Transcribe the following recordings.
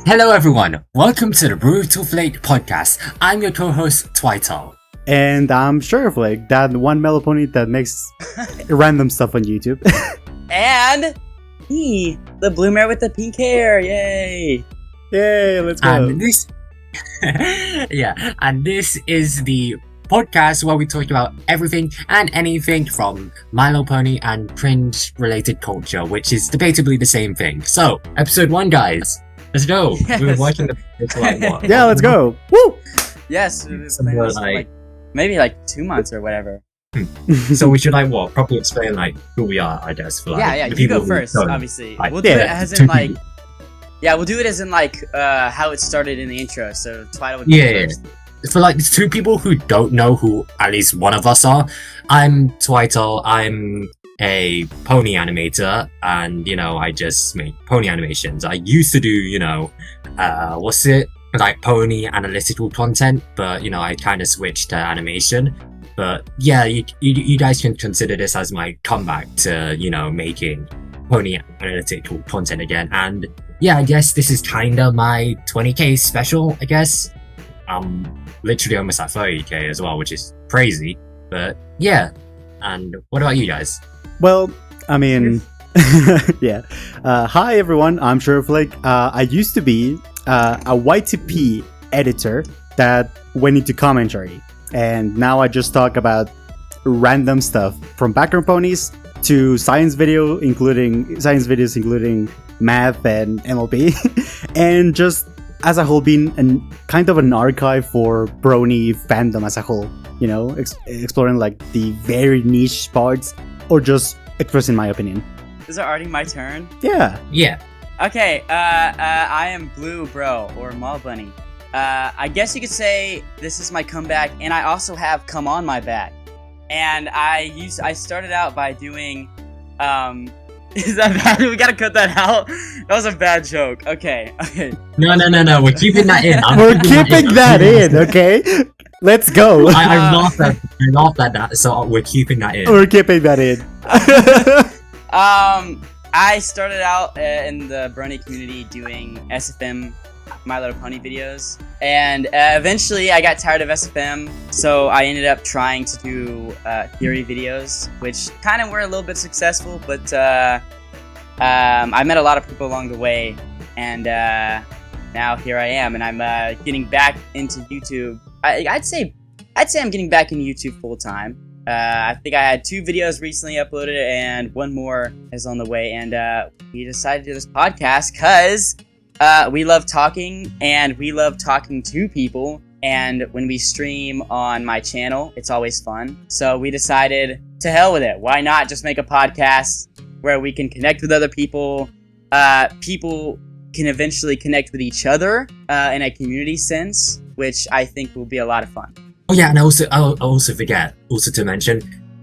Hello everyone, welcome to the Brutal Flake podcast. I'm your co-host Twital. And I'm Sugarflake, that one melopony that makes random stuff on YouTube. And me, the blue mare with the pink hair, yay! Yay, let's go. And this and this is the podcast where we talk about everything and anything from My Little Pony and cringe related culture, which is debatably the same thing. So, episode 1 guys, let's go. Yes. We've been watching it's like what? Yeah, let's go. Woo! Yes, we've been playing this for maybe 2 months or whatever. So we should probably explain who we are, I guess. For, Yeah, the you people go who first, don't. obviously. Like, We'll do it as in people. we'll do it as in how it started in the intro. So Twital would go Yeah. first. For there's 2 people who don't know who at least one of us are. I'm Twital. I'm a pony animator, and I just make pony animations. I used to do pony analytical content, but I kind of switched to animation. But yeah, you guys can consider this as my comeback to making pony analytical content again. And yeah, I guess this is kind of my 20k special, I guess. Literally almost at 30k as well, which is crazy. But yeah, and what about you guys? Well, I mean, yeah. Hi everyone, I'm Sugarflake. I used to be a YTP editor that went into commentary. And now I just talk about random stuff from background ponies to science videos, including math and MLB, and just as a whole being kind of an archive for brony fandom as a whole. Exploring the very niche parts or just expressing my opinion. Is it already my turn? Yeah. Okay, I am Blue Bro, or Mall Bunny. I guess you could say this is my comeback, and I also have Come On My Back. And I started out by doing, is that bad? We gotta cut that out? That was a bad joke. Okay. No, we're keeping that in. We're keeping that in, okay? Let's go. I laughed at that, so we're keeping that in. We're keeping that in. I started out in the brony community doing SFM My Little Pony videos, and eventually I got tired of SFM, so I ended up trying to do theory videos, which kind of were a little bit successful, but I met a lot of people along the way, and now here I am, and I'm getting back into YouTube. I'd say I'm getting back into YouTube full time. I think I had 2 videos recently uploaded, and 1 more is on the way, and we decided to do this podcast because we love talking, and we love talking to people, and when we stream on my channel, it's always fun. So we decided, to hell with it. Why not just make a podcast where we can connect with other people? People can eventually connect with each other in a community sense, which I think will be a lot of fun. Oh yeah, and I also forget to mention,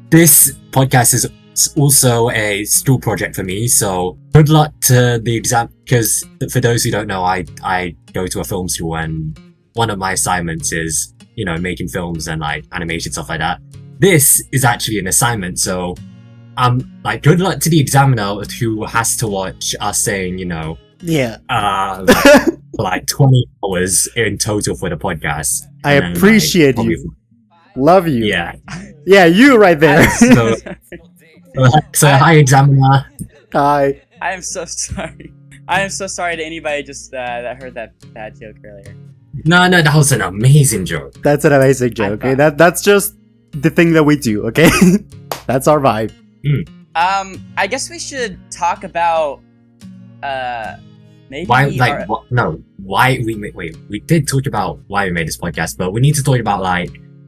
this podcast is also a school project for me, so good luck to the exam, because for those who don't know, I go to a film school, and one of my assignments is making films and animation stuff like that. This is actually an assignment, so good luck to the examiner who has to watch us saying Yeah. 20 hours in total for the podcast. I appreciate you. Love you. Yeah. Yeah, you right there. So hi examiner. Hi. I am so sorry. I am so sorry to anybody just that heard that bad joke earlier. No, that was an amazing joke. That's an amazing joke, okay? That's just the thing that we do, okay? That's our vibe. I guess we should talk about maybe Why we did talk about why we made this podcast, but we need to talk about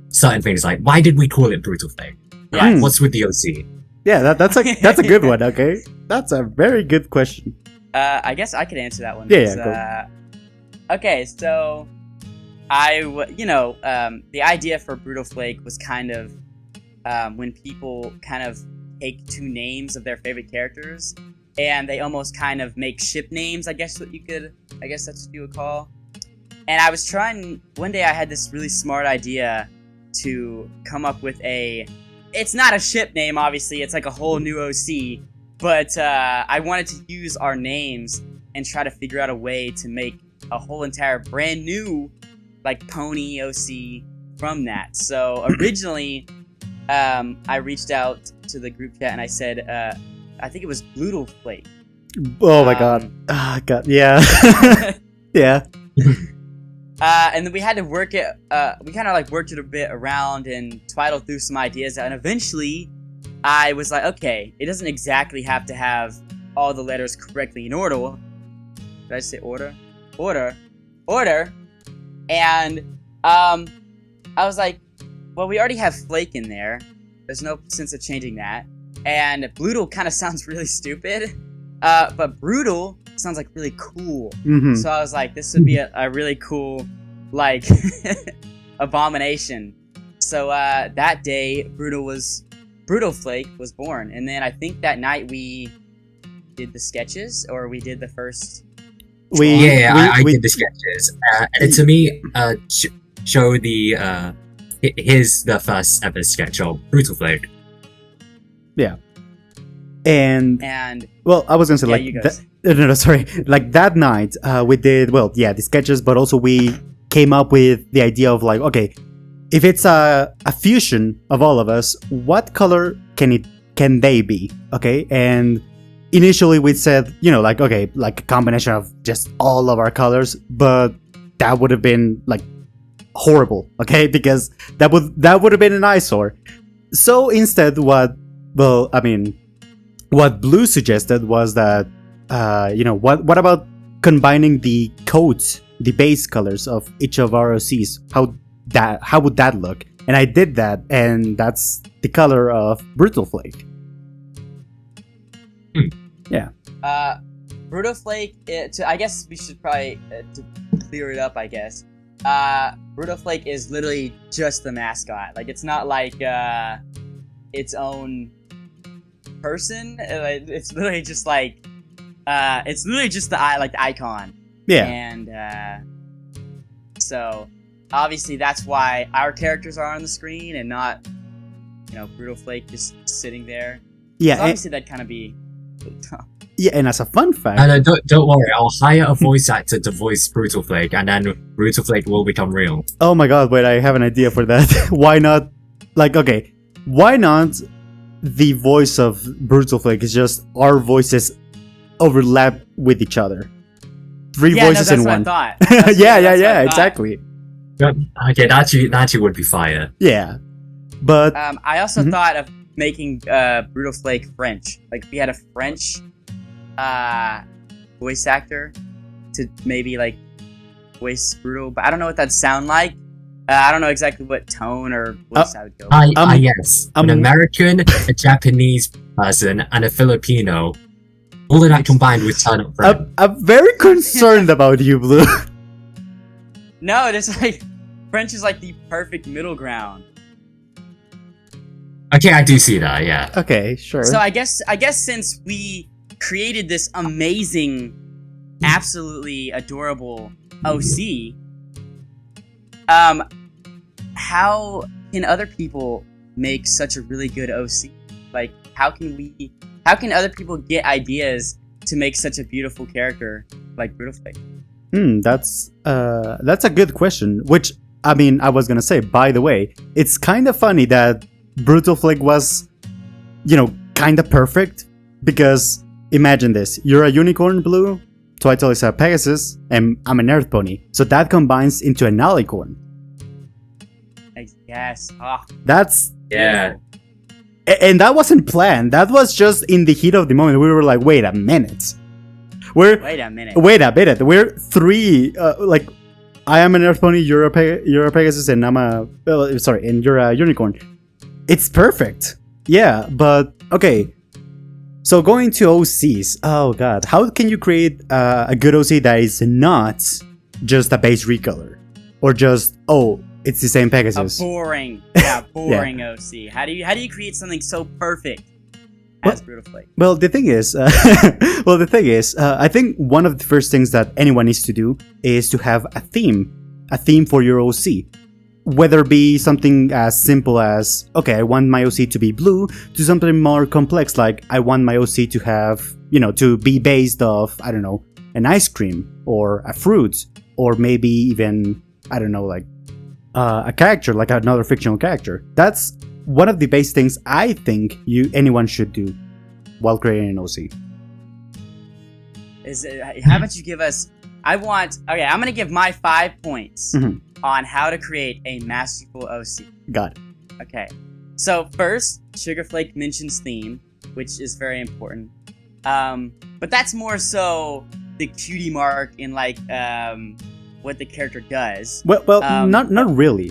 certain things, why did we call it Brutal Flake? Yeah. What's with the OC? Yeah, that's a good one, okay? That's a very good question. I guess I could answer that one. Yeah, okay, so the idea for Brutal Flake was kind of when people kind of take 2 names of their favorite characters, and they almost kind of make ship names, I guess that's what you would call. And I was trying, one day I had this really smart idea to come up with it's not a ship name, obviously, it's a whole new OC, but I wanted to use our names and try to figure out a way to make a whole entire brand new like pony OC from that. So originally, I reached out to the group chat and I said, I think it was Flake. Oh my god. Ah, god. Yeah. Yeah. And then we had to work it. We kind of like worked it a bit around, and Twital threw some ideas out. And eventually, I was like, okay, it doesn't exactly have to have all the letters correctly in order. Did I say order? Order. And I was like, well, we already have Flake in there. There's no sense of changing that. And Brutal kind of sounds really stupid. But Brutal sounds like really cool. Mm-hmm. So I was like, this would be a really cool, like, abomination. So that day, Brutal Flake was born. And then I think that night we did the sketches, or we did the first... I did the sketches. And to me, show the... here's the first ever sketch of Brutal Flake. Yeah. And well, I was gonna say sorry. Like that night, we did the sketches, but also we came up with the idea of like, okay, if it's a fusion of all of us, what color can they be? Okay, and initially we said, like, okay, like a combination of just all of our colors, but that would have been like horrible, okay, because that would have been an eyesore. So instead, what Blue suggested was that, what about combining the coats, the base colors of each of our OCs? How would that look? And I did that, and that's the color of Brutal Flake. Yeah. Brutal Flake. I guess we should probably to clear it up. I guess. Brutal Flake is literally just the mascot. Like, it's not like its own person. It's literally just like the icon. Yeah. And so obviously that's why our characters are on the screen and not Brutal Flake just sitting there. Yeah. Obviously that'd kind of be tough. Yeah, and as a fun fact... And don't worry, I'll hire a voice actor to voice Brutal Flake, and then Brutal Flake will become real. Oh my god, wait, I have an idea for that. Why not... Like, okay, why not the voice of Brutal Flake is just our voices overlap with each other? Three voices in one. What I thought. Yeah, exactly. Okay, that actually would be fire. Yeah, but... I also thought of making Brutal Flake French. Like, if we had a French... voice actor to maybe like voice Brutal, but I don't know what that'd sound like. I don't know exactly what tone or voice I would go with. Yes, an American, a Japanese person, and a Filipino. All of that combined with turn up French. I'm very concerned about you, Blue. No, it's like French is like the perfect middle ground. Okay, I do see that. Yeah. Okay, sure. So I guess since we created this amazing, absolutely adorable OC, how can other people make such a really good OC? Like, how can other people get ideas to make such a beautiful character like Brutal Flake? That's a good question. Which, I mean, I was gonna say, by the way, it's kind of funny that Brutal Flake was, kind of perfect, because imagine this: you're a unicorn, Blue. Twital is a Pegasus, and I'm an Earth Pony. So that combines into an alicorn. Yes. That's... Yeah. And that wasn't planned. That was just in the heat of the moment. We were like, wait a minute. Wait a minute. We're three... I am an Earth Pony, you're a Pegasus, and and you're a unicorn. It's perfect. Yeah, but... Okay. So going to OCs, oh god, how can you create a good OC that is not just a base recolor? Or just, it's the same Pegasus. A boring OC. How do you create something so perfect as Brutal Flake? Well, the thing is, I think one of the first things that anyone needs to do is to have a theme for your OC. Whether it be something as simple as, okay, I want my OC to be blue, to something more complex like I want my OC to have, to be based off, I don't know, an ice cream or a fruit or maybe even, I don't know, like a character, like another fictional character. That's one of the base things I think anyone should do while creating an OC. How about you give us? I'm gonna give my 5 points on how to create a masterful OC. Got it. Okay, so first, Sugarflake mentions theme, which is very important. But that's more so the cutie mark in like what the character does. Well, not really.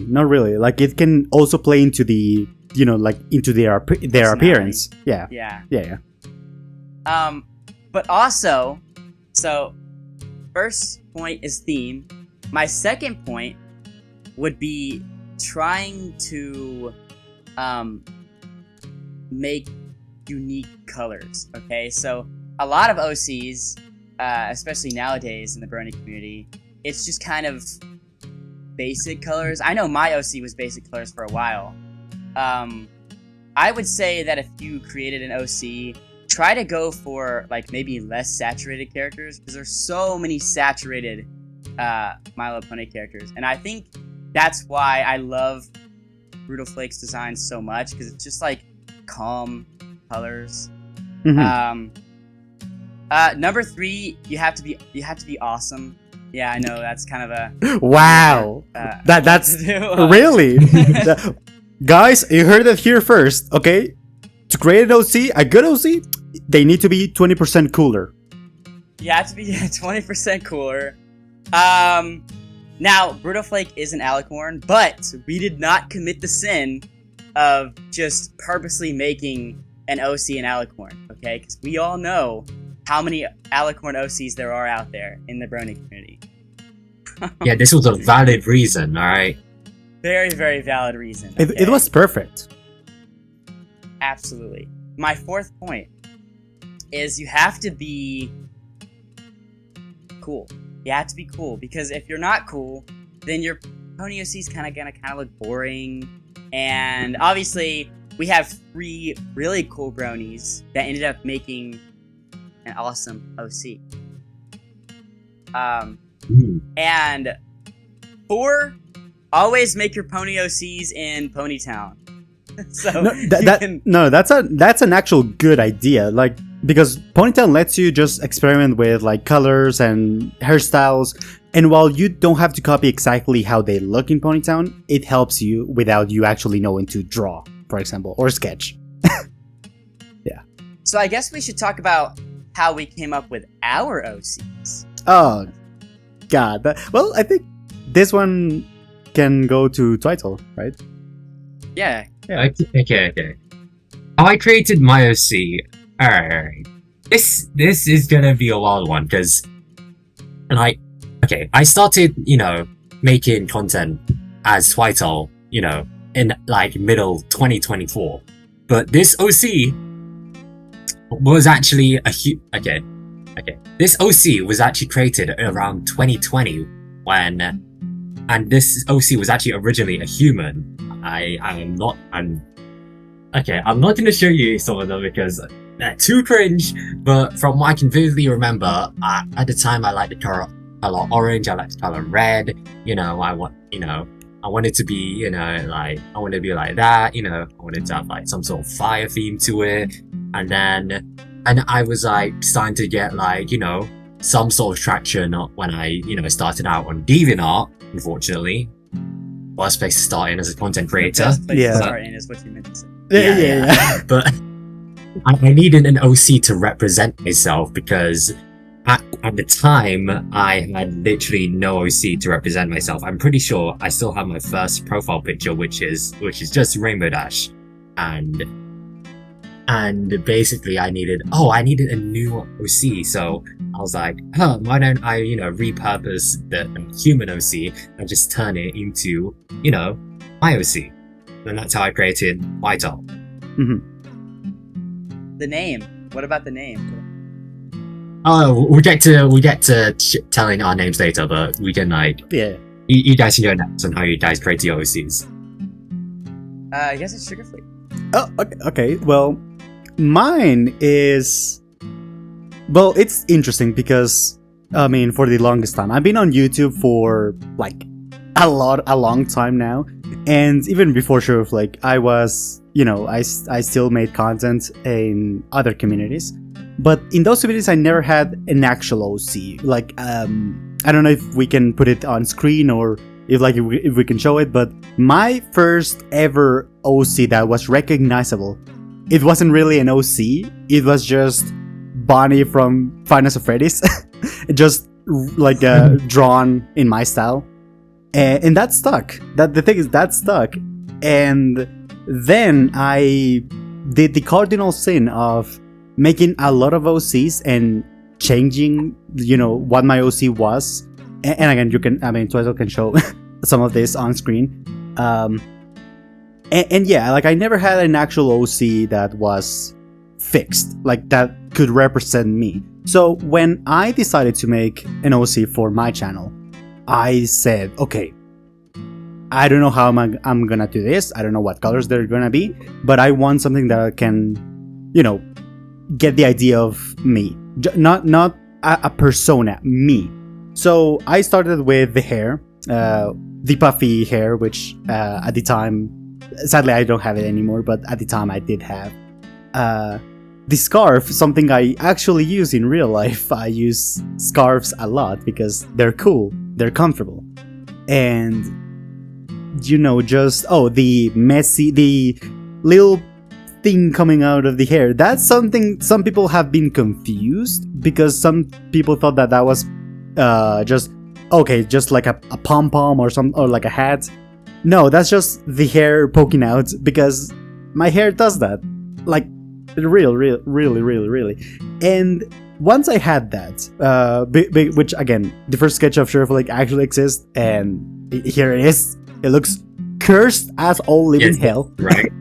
Like it can also play into the, like into their appearance. Yeah. But also, so first point is theme. My second point would be trying to make unique colors. Okay, so a lot of OCs, especially nowadays in the Brony community, it's just kind of basic colors. I know my OC was basic colors for a while. I would say that if you created an OC, try to go for like maybe less saturated characters, because there's so many saturated My Little Pony characters, and I think that's why I love Brutal Flake's design so much, because it's just like calm colors. Number 3, you have to be awesome. Yeah, I know that's kind of a wow. That's really guys. You heard it here first. Okay, to create an OC, a good OC, they need to be 20% cooler. You have to be 20% cooler. Now, Brutal Flake is an alicorn, but we did not commit the sin of just purposely making an OC an alicorn, okay? Because we all know how many alicorn OCs there are out there in the Brony community. Yeah, this was a valid reason, alright? Very, very valid reason. Okay? It was perfect. Absolutely. My 4th point is you have to be cool. You have to be cool, because if you're not cool, then your pony OC is gonna look boring. And obviously, we have 3 really cool bronies that ended up making an awesome OC. And 4, always make your pony OCs in Ponytown. So that's an actual good idea. Like, because Ponytown lets you just experiment with like colors and hairstyles, and while you don't have to copy exactly how they look in Ponytown, it helps you without you actually knowing to draw, for example, or sketch. Yeah. So I guess we should talk about how we came up with our OCs. Oh, God. Well, I think this one can go to Twital, right? Yeah. Okay. How I created my OC. Alright. This is gonna be a wild one, because I started, making content as Twital, in like middle 2024. But this OC was actually This OC was actually created around 2020 and this OC was actually originally a human. I'm not gonna show you some of them because they're too cringe, but from what I can vividly remember, at the time I liked the color orange, I liked the color red, I wanted to be, I wanted to be like that, I wanted to have like some sort of fire theme to it, and I was like starting to get like, some sort of traction when I, started out on DeviantArt, unfortunately. Worst place to start in as a content creator. Best place to start in is what you meant to say. Yeah. But I needed an OC to represent myself because at the time I had literally no OC to represent myself. I'm pretty sure I still have my first profile picture, which is just Rainbow Dash, and basically I needed a new OC. So I was like, why don't I repurpose the human OC and just turn it into my OC, and that's how I created Twital. The name. What about the name? Oh, we get to telling our names later, but we can you guys can go next on how you guys create your OCs. I guess it's Sugarflake. Oh, okay. Well, mine is... Well, it's interesting because I mean, for the longest time. I've been on YouTube for like a long time now, and even before Sugarflake, I was, I still made content in other communities, but in those communities, I never had an actual OC. Like, I don't know if we can put it on screen or if we can show it, but my first ever OC that was recognizable, it wasn't really an OC. It was just Bonnie from Five Nights at Freddy's, just like drawn in my style, and that stuck. The thing is that stuck, and then I did the cardinal sin of making a lot of OCs and changing, what my OC was. And again, Twital can show some of this on screen. And yeah, like I never had an actual OC that was fixed, like that could represent me. So when I decided to make an OC for my channel, I said, okay, I don't know how I'm gonna do this. I don't know what colors they're gonna be, but I want something that can, get the idea of me, not a persona, me. So I started with the hair, the puffy hair, which at the time, sadly I don't have it anymore, but at the time I did have. The scarf, something I actually use in real life. I use scarves a lot because they're cool, they're comfortable. And, the little thing coming out of the hair, that's something some people have been confused, because some people thought that was just like a pom-pom or like a hat. No, that's just the hair poking out, because my hair does that, like really. And once I had that, which again, the first sketch of Sugarflake actually exists, and here it is. It looks cursed as all living hell. Right.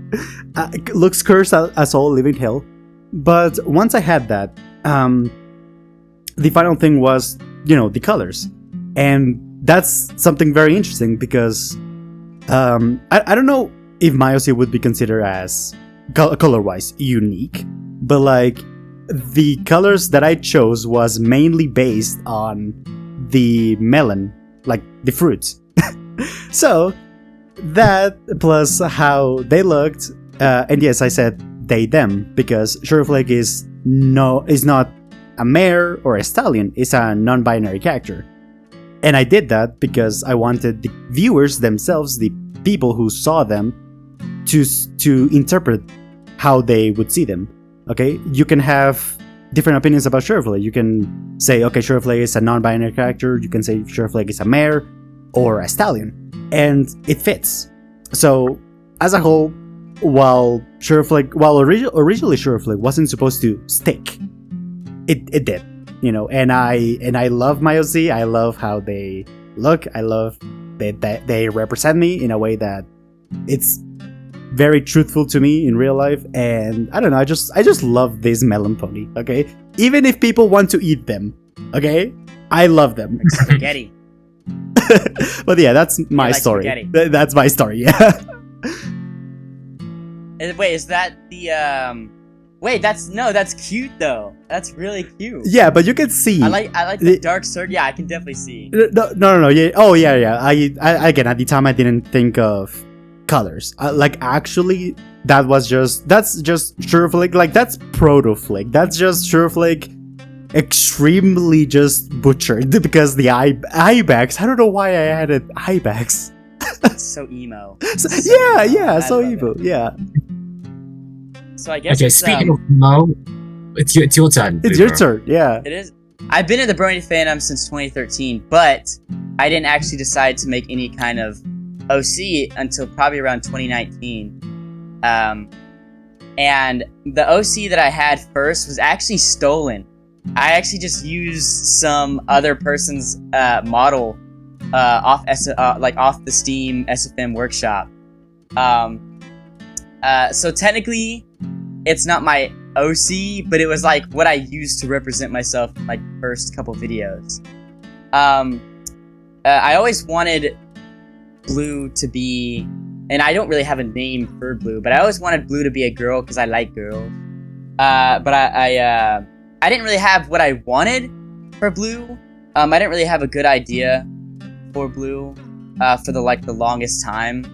Looks cursed as all living hell. But once I had that, the final thing was, the colors. And that's something very interesting, because I don't know if my OC would be considered as color-wise unique, but like the colors that I chose was mainly based on the melon, like the fruit. So that plus how they looked, and yes, I said they them because Sugarflake is not a mare or a stallion, it's a non-binary character. And I did that because I wanted the viewers themselves, the people who saw them, to interpret how they would see them. Okay, you can have different opinions about Sugarflake. You can say, okay, Sugarflake is a non-binary character. You can say Sugarflake is a mare or a stallion, and it fits. So as a whole, while originally Sugarflake wasn't supposed to stick, it did, and I love my OC. I love how they look. I love that they represent me in a way that it's very truthful to me in real life. And I don't know, I just love this melon pony. Okay, even if people want to eat them, okay, I love them. Like spaghetti. But yeah, that's my story. Spaghetti. That's my story. Yeah. Wait, is that the Wait, that's cute though. That's really cute. Yeah, but you can see. I like the dark circle. Yeah, I can definitely see. No. Yeah. Oh, yeah. I again, at the time I didn't think of colors. Actually, that's just Sugarflake. Like, that's Proto-Flake. That's just Sugarflake extremely just butchered because the eye bags. I don't know why I added eye bags. It's so emo. So emo. Yeah. So I guess. Okay, speaking of Mo, it's your turn. It's your turn. Yeah. It is. I've been in the Brony fandom since 2013, but I didn't actually decide to make any kind of OC until probably around 2019. And the OC that I had first was actually stolen. I actually just used some other person's model off the Steam SFM workshop. So technically, it's not my OC, but it was like what I used to represent myself in like first couple videos. I always wanted Blue to be, and I don't really have a name for Blue, but I always wanted Blue to be a girl because I like girls. But I didn't really have what I wanted for Blue, I didn't really have a good idea for blue for the longest time.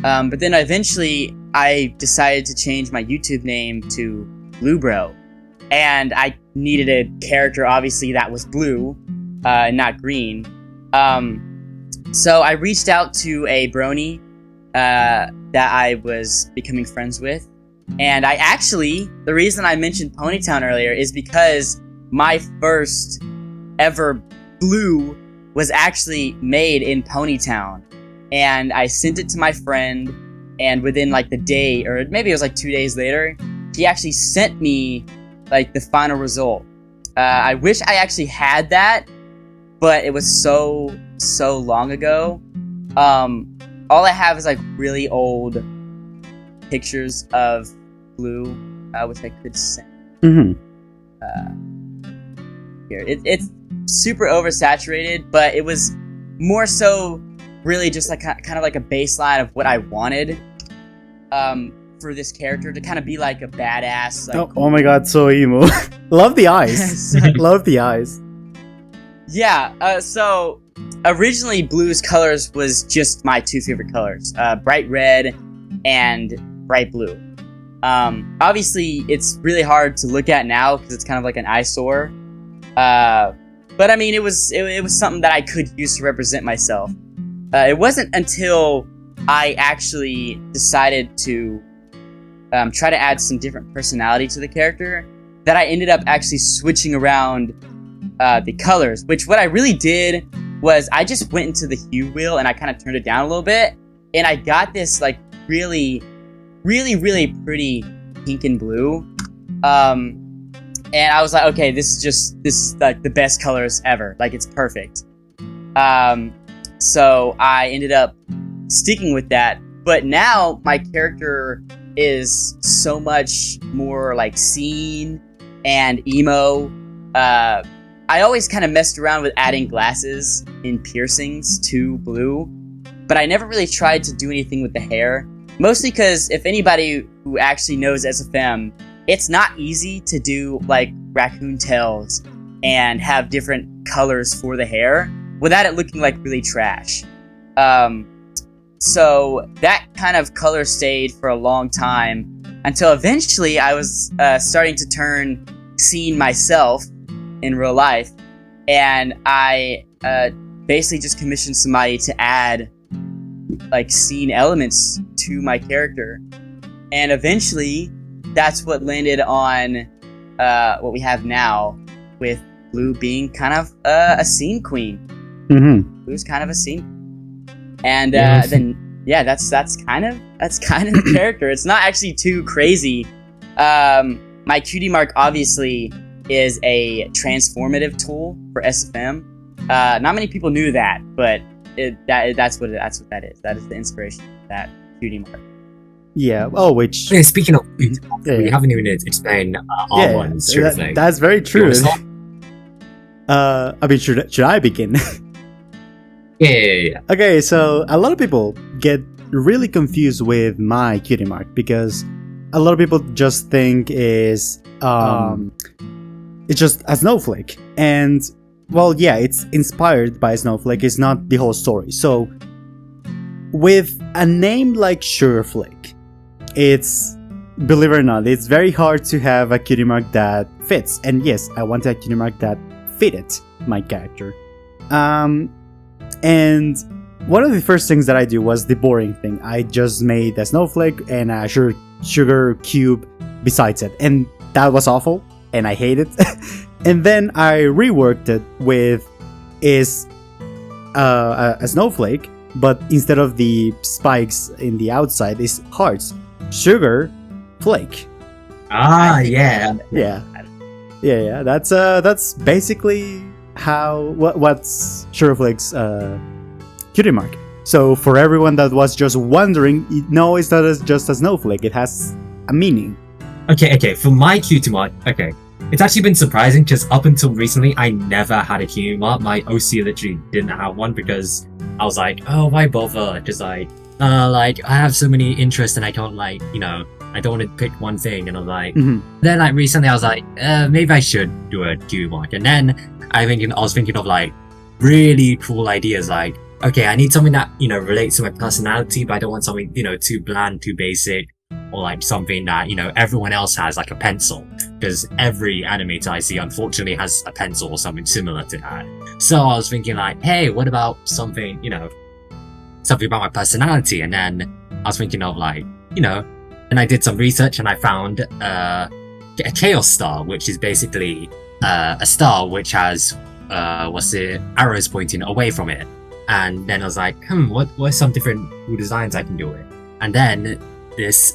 But then eventually I decided to change my YouTube name to Blue Bro. And I needed a character, obviously, that was blue, not green. So I reached out to a brony that I was becoming friends with. And the reason I mentioned Ponytown earlier is because my first ever blue was actually made in Ponytown. And I sent it to my friend, and within like the day, or maybe it was like 2 days later, he actually sent me like the final result. I wish I actually had that, but it was so long ago. All I have is like really old pictures of blue, which I could send. Here, it's super oversaturated, but it was more so really just like kind of like a baseline of what I wanted for this character to kind of be like a badass. Like, oh my god, so emo. Love the eyes. Love the eyes. Yeah. So originally, blue's colors was just my two favorite colors: bright red and bright blue. Obviously, it's really hard to look at now because it's kind of like an eyesore. But I mean, it was something that I could use to represent myself. It wasn't until I actually decided to try to add some different personality to the character that I ended up actually switching around the colors. Which what I really did was I just went into the hue wheel and I kind of turned it down a little bit, and I got this like really pretty pink and blue. And I was like, okay, this is like the best colors ever. Like, it's perfect. So I ended up sticking with that. But now my character is so much more like scene and emo. I always kind of messed around with adding glasses and piercings to blue, but I never really tried to do anything with the hair. Mostly because if anybody who actually knows SFM, it's not easy to do like raccoon tails and have different colors for the hair without it looking like really trash. So that kind of color stayed for a long time until eventually I was starting to turn scene myself in real life, and I basically just commissioned somebody to add like scene elements to my character, and eventually that's what landed on what we have now, with Blue being kind of a scene queen. Blue's kind of a scene, and then yeah, that's kind of the character. It's not actually too crazy. My cutie mark obviously is a transformative tool for SFM. Not many people knew that, but that's what that is. That is the inspiration of that cutie mark. Yeah. Oh, which. Yeah, speaking of, we haven't even explained R1 Sugarflake. That's very true. I mean, should I begin? Yeah. Okay, so a lot of people get really confused with my cutie mark because a lot of people just think it's just a snowflake, and well, yeah, it's inspired by a snowflake. It's not the whole story. So with a name like Sugarflake, it's, believe it or not, it's very hard to have a cutie mark that fits. And yes, I wanted a cutie mark that fitted my character. And one of the first things that I do was the boring thing. I just made a snowflake and a sugar cube besides it, and that was awful, and I hate it. And then I reworked it with a snowflake, but instead of the spikes in the outside, is hearts. Sugar Flake. Yeah. That's basically what's Sugarflake's cutie mark. So for everyone that was just wondering, no, it's not just a snowflake. It has a meaning. Okay. For my cutie mark, okay, it's actually been surprising because up until recently, I never had a cutie mark. My OC literally didn't have one because I was like, oh, why bother? Because like I have so many interests and I can't I don't want to pick one thing. And I was like, then like recently I was like, maybe I should do a cutie mark. And then I was thinking of like really cool ideas. Like, okay, I need something that relates to my personality, but I don't want something too bland, too basic, or like something that everyone else has, like a pencil. Because every animator I see, unfortunately, has a pencil or something similar to that. So I was thinking like, hey, what about something something about my personality? And then I was thinking of like, and I did some research and I found a chaos star, which is basically a star which has arrows pointing away from it. And then I was like, what are some different cool designs I can do with? And then this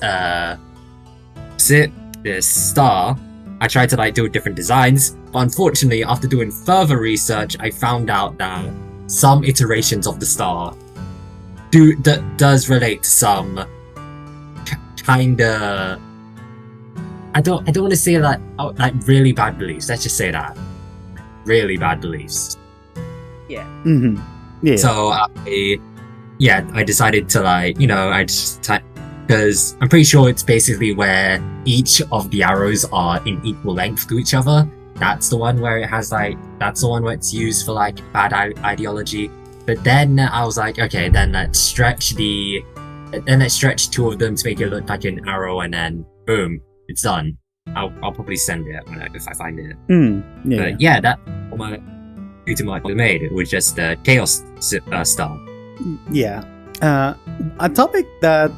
star, I tried to like do different designs, but unfortunately after doing further research I found out that some iterations of the star does relate to some kinda, I don't want to say that like really bad beliefs. Let's just say that really bad beliefs. Yeah. Mm-hmm. Yeah. So I decided to like because I'm pretty sure it's basically where each of the arrows are in equal length to each other. That's the one where it has like that's the one where it's used for like bad ideology. But then I was like, okay, then let's stretch two of them to make it look like an arrow, and then boom, it's done. I'll probably send it if I find it. Yeah. But yeah, that pretty much made. It was just a chaos star. Yeah. A topic that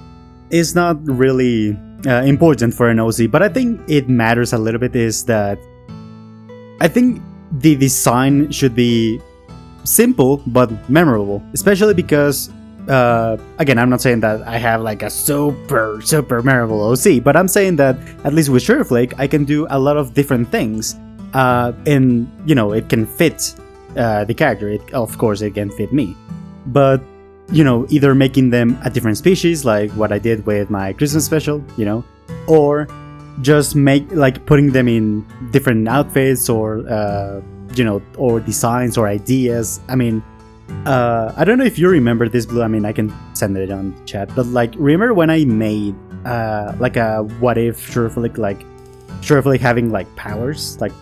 is not really important for an OC, but I think it matters a little bit, is that I think the design should be simple but memorable, especially because again, I'm not saying that I have like a super memorable OC, but I'm saying that at least with Sugarflake I can do a lot of different things, and it can fit the character. Of course it can fit me, but either making them a different species, like what I did with my Christmas special, or just putting them in different outfits, or or designs or ideas. I mean, I don't know if you remember this, Blue. I mean, I can send it on the chat, but like, remember when I made like a what if Sugarflake having like powers, like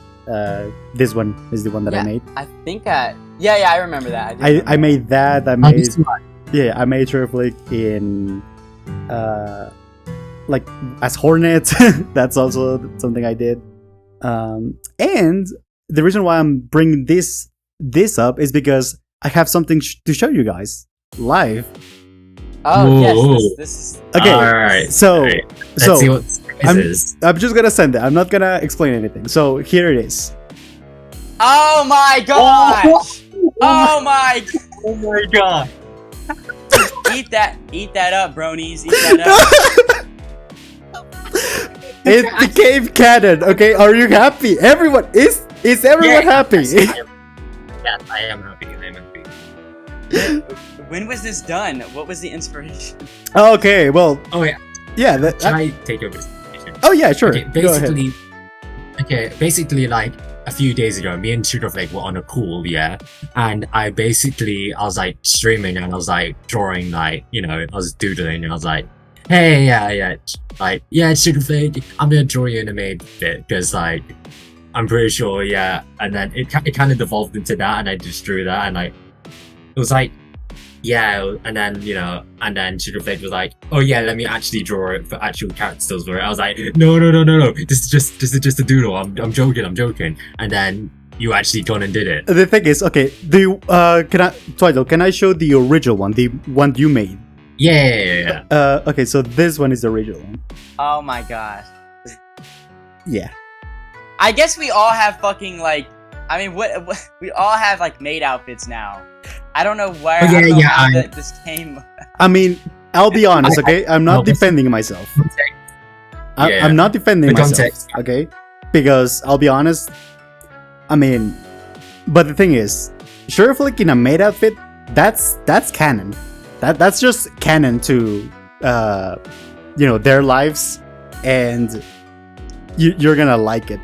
this one is the one that I made. I think I remember that. I made that. I made Sugarflake in like as Hornet. That's also something I did. And the reason why I'm bringing this up is because I have something to show you guys live. Oh, whoa. Yes, this is okay. All right. So Let's see what this is. I'm just gonna send it. I'm not gonna explain anything. So here it is. Oh my gosh! Oh my! Oh my god! Eat that up, bronies. Eat that up. It became canon. Okay, are you happy? Everyone is everyone happy? Yes, I am happy. When was this done? What was the inspiration? Okay, well. Oh yeah. Yeah. Can I take over this? Oh yeah, sure. Okay, basically, like a few days ago, me and Sugarflake were on a call, and I was like streaming and I was like drawing, like I was doodling and I was like, hey, Sugarflake, I'm gonna draw you an anime bit because like I'm pretty sure, and then it kind of devolved into that, and I just drew that, and like it was like. Yeah, and then Sugarflake was like, "Oh yeah, let me actually draw it for actual characters for it." I was like, "No, this is just a doodle. I'm joking." And then you actually gone and did it. The thing is, okay, Twital, can I show the original one, the one you made? Yeah. Okay, so this one is the original one. Oh my gosh. Yeah. I guess we all have fucking like. I mean, what we all have like maid outfits now. I don't know where. How this came. I mean, I'll be honest, okay? I'm not defending myself. I'm not defending myself, okay? Because I'll be honest. I mean, but the thing is, Sugarflake in a maid outfit, that's canon. That's just canon to their lives, and you're gonna like it.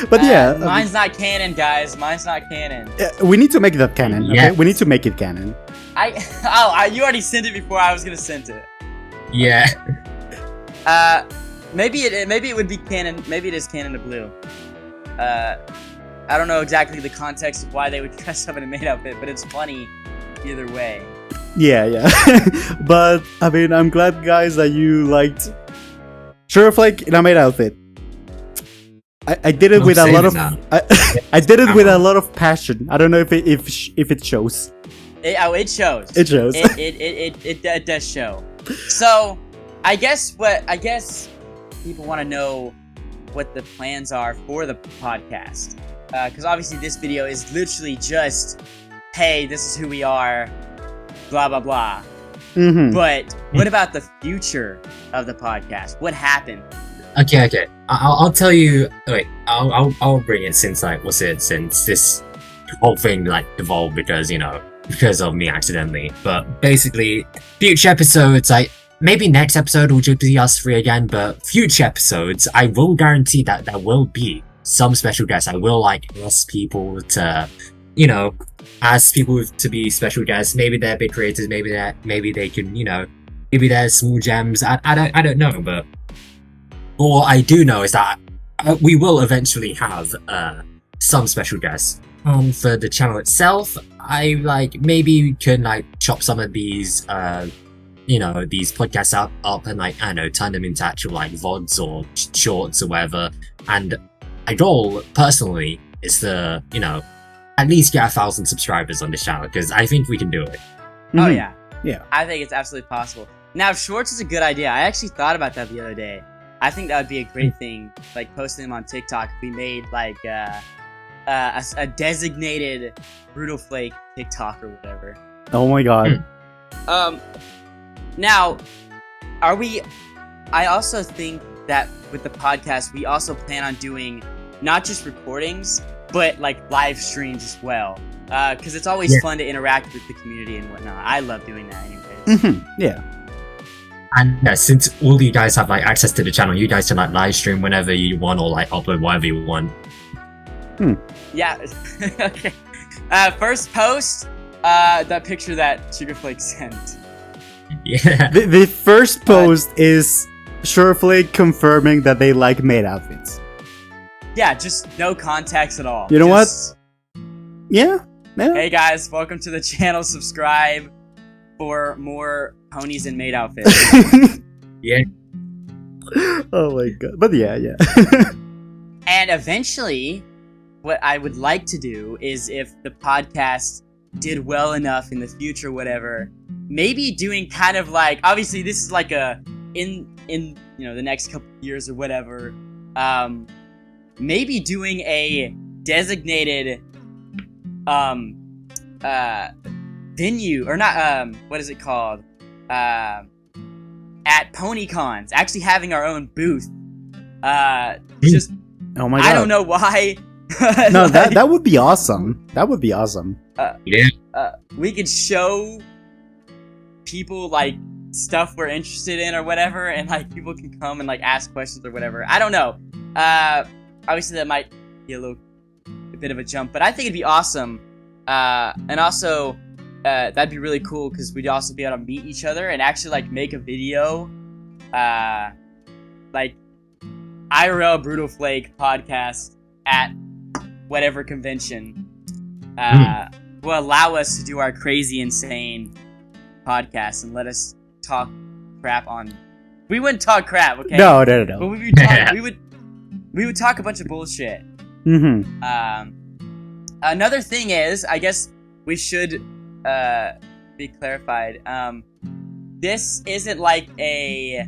But mine's not canon, guys. Mine's not canon. We need to make that canon. Okay, yes. We need to make it canon. You already sent it before I was gonna send it. Yeah. Maybe it would be canon. Maybe it is canon to blue. I don't know exactly the context of why they would dress up in a maid outfit, but it's funny either way. Yeah. But I mean, I'm glad, guys, that you liked Sugarflake in a maid outfit. I did it with a lot of I did it with a lot of passion. I don't know if it shows. It shows. It shows. It does show. So, I guess people want to know what the plans are for the podcast, because obviously this video is literally just, hey, this is who we are, blah blah blah. Mm-hmm. But what about the future of the podcast? What happened? Okay. I'll tell you. Wait, I'll bring it since this whole thing like evolved because of me accidentally. But basically, future episodes, maybe next episode will just be us three again. But future episodes, I will guarantee that there will be some special guests. I will ask people to, ask people to be special guests. Maybe they're big creators. Maybe they can, maybe they're small gems. I don't know, but. All I do know is that we will eventually have some special guests. For the channel itself, I maybe we can chop some of these these podcasts up and turn them into actual VODs or shorts or whatever. And my goal personally is to at least get 1,000 subscribers on this channel, because I think we can do it. Oh yeah. I think it's absolutely possible. Now, shorts is a good idea. I actually thought about that the other day. I think that would be a great thing, posting them on TikTok. We made a designated Brutal Flake TikTok or whatever. Oh my god. Now, I also think that with the podcast, we also plan on doing not just recordings, but live streams as well. Because it's always fun to interact with the community and whatnot. I love doing that anyways. Mm-hmm. Yeah. And since all you guys have access to the channel, you guys can live stream whenever you want or upload whatever you want. Yeah. Okay. First post, that picture that Sugarflake sent. Yeah. The first post is Sugarflake confirming that they like maid outfits. Yeah, just no context at all. You know what? Yeah. Hey guys, welcome to the channel. Subscribe for more ponies and maid outfits. Yeah. Oh my god. But yeah. And eventually, what I would like to do is, if the podcast did well enough in the future, whatever, maybe doing kind of obviously this is in the next couple years or whatever, maybe doing a designated venue, or not, what is it called, at PonyCons, actually having our own booth. Just oh my god, I don't know why. No, that would be awesome. That would be awesome. We could show people stuff we're interested in or whatever, and people can come and ask questions or whatever. I don't know. Obviously that might be a bit of a jump, but I think it'd be awesome. And also, that'd be really cool because we'd also be able to meet each other and actually make a video, IRL Brutal Flake podcast at whatever convention, will allow us to do our crazy, insane podcast and let us talk crap on. We wouldn't talk crap, okay? No. But we would talk a bunch of bullshit. Mm-hmm. Another thing is, I guess we should be clarified. This isn't a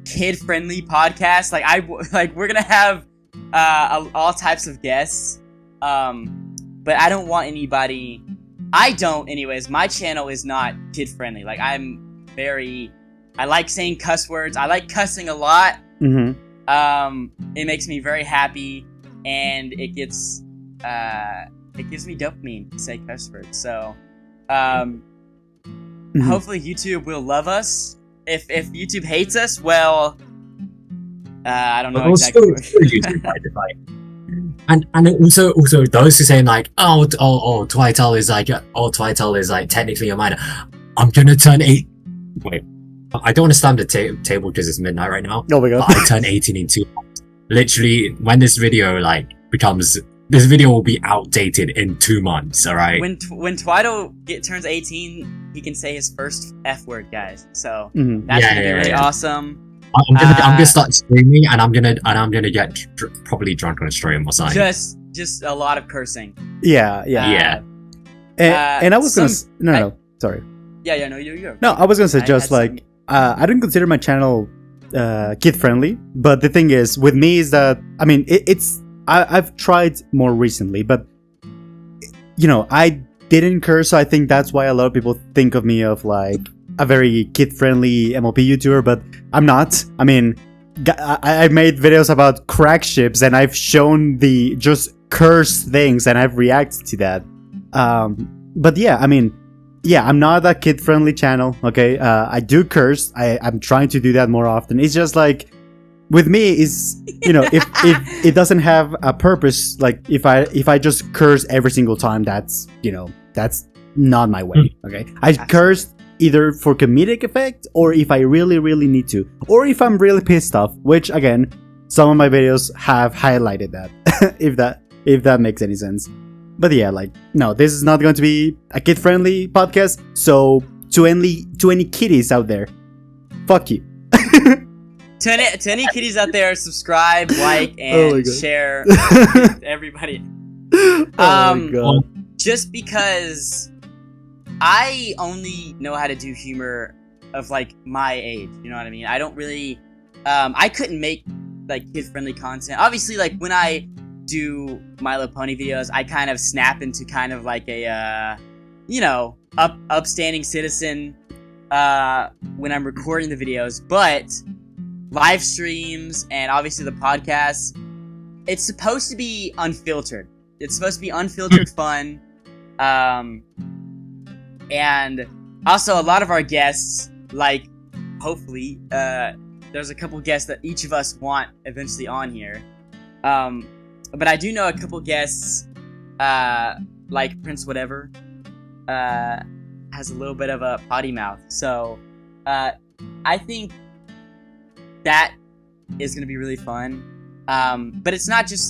kid-friendly podcast. We're gonna have all types of guests. But I don't want anybody. I don't, anyways. My channel is not kid-friendly. I like saying cuss words. I like cussing a lot. Mm-hmm. It makes me very happy, and it gives me dopamine to say cuss words. So, hopefully YouTube will love us. If YouTube hates us, well, I don't know exactly. And also those who saying Twital is technically a minor. I'm gonna turn 8. Wait, I don't want to slam the table because it's midnight right now. Oh my god! But I turn 18 in 2 months. literally, when this video becomes, this video will be outdated in 2 months. All right. When Twital turns 18, he can say his first F word, guys. So Mhm. that's gonna be really awesome. I'm gonna start streaming, and I'm gonna get probably drunk on a stream or something. Just a lot of cursing. Yeah. Yeah. And I was gonna sorry. Yeah, no, you're. No, I was gonna suggest I don't consider my channel kid friendly, but the thing is with me is that I mean I've tried more recently, but I didn't curse, so I think that's why a lot of people think of me of like a very kid friendly MLP YouTuber, but I'm not. I mean, I made videos about crack ships and I've shown the just curse things and I've reacted to that. But yeah, I mean, yeah, I'm not a kid-friendly channel, okay? I do curse. I'm trying to do that more often. It's just like, with me, is if it doesn't have a purpose, like if I just curse every single time, that's not my way, okay? I curse either for comedic effect or if I really, really need to, or if I'm really pissed off, which again, some of my videos have highlighted that, if that makes any sense. But yeah, no, this is not going to be a kid-friendly podcast. So to any kiddies out there, fuck you. To any kiddies out there, subscribe, like, and share with everybody. Oh my god! Just because I only know how to do humor of my age, you know what I mean? I don't really, I couldn't make kid-friendly content. Obviously, when I do My Little Pony videos, I kind of snap into kind of a upstanding citizen when I'm recording the videos, but live streams and obviously the podcast, it's supposed to be unfiltered. It's supposed to be unfiltered fun, and also a lot of our guests, hopefully there's a couple guests that each of us want eventually on here. But I do know a couple guests, like Prince Whatever, has a little bit of a potty mouth. So, I think that is going to be really fun. But it's not just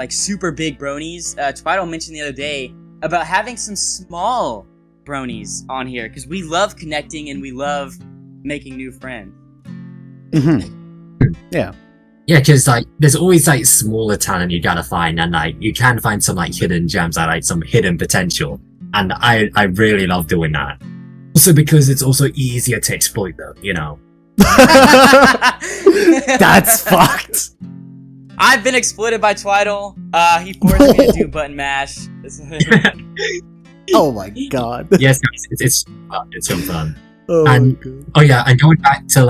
super big bronies. Twital mentioned the other day about having some small bronies on here, because we love connecting and we love making new friends. Mm-hmm. Yeah. Yeah, because there's always smaller talent you gotta find, and you can find some hidden gems and some hidden potential, and I really love doing that. Also because it's also easier to exploit them, That's fucked. I've been exploited by Twital. He forced me to do button mash. Oh my god. Yes, guys, it's fun. It's so fun. Oh and my god. oh yeah, and going back to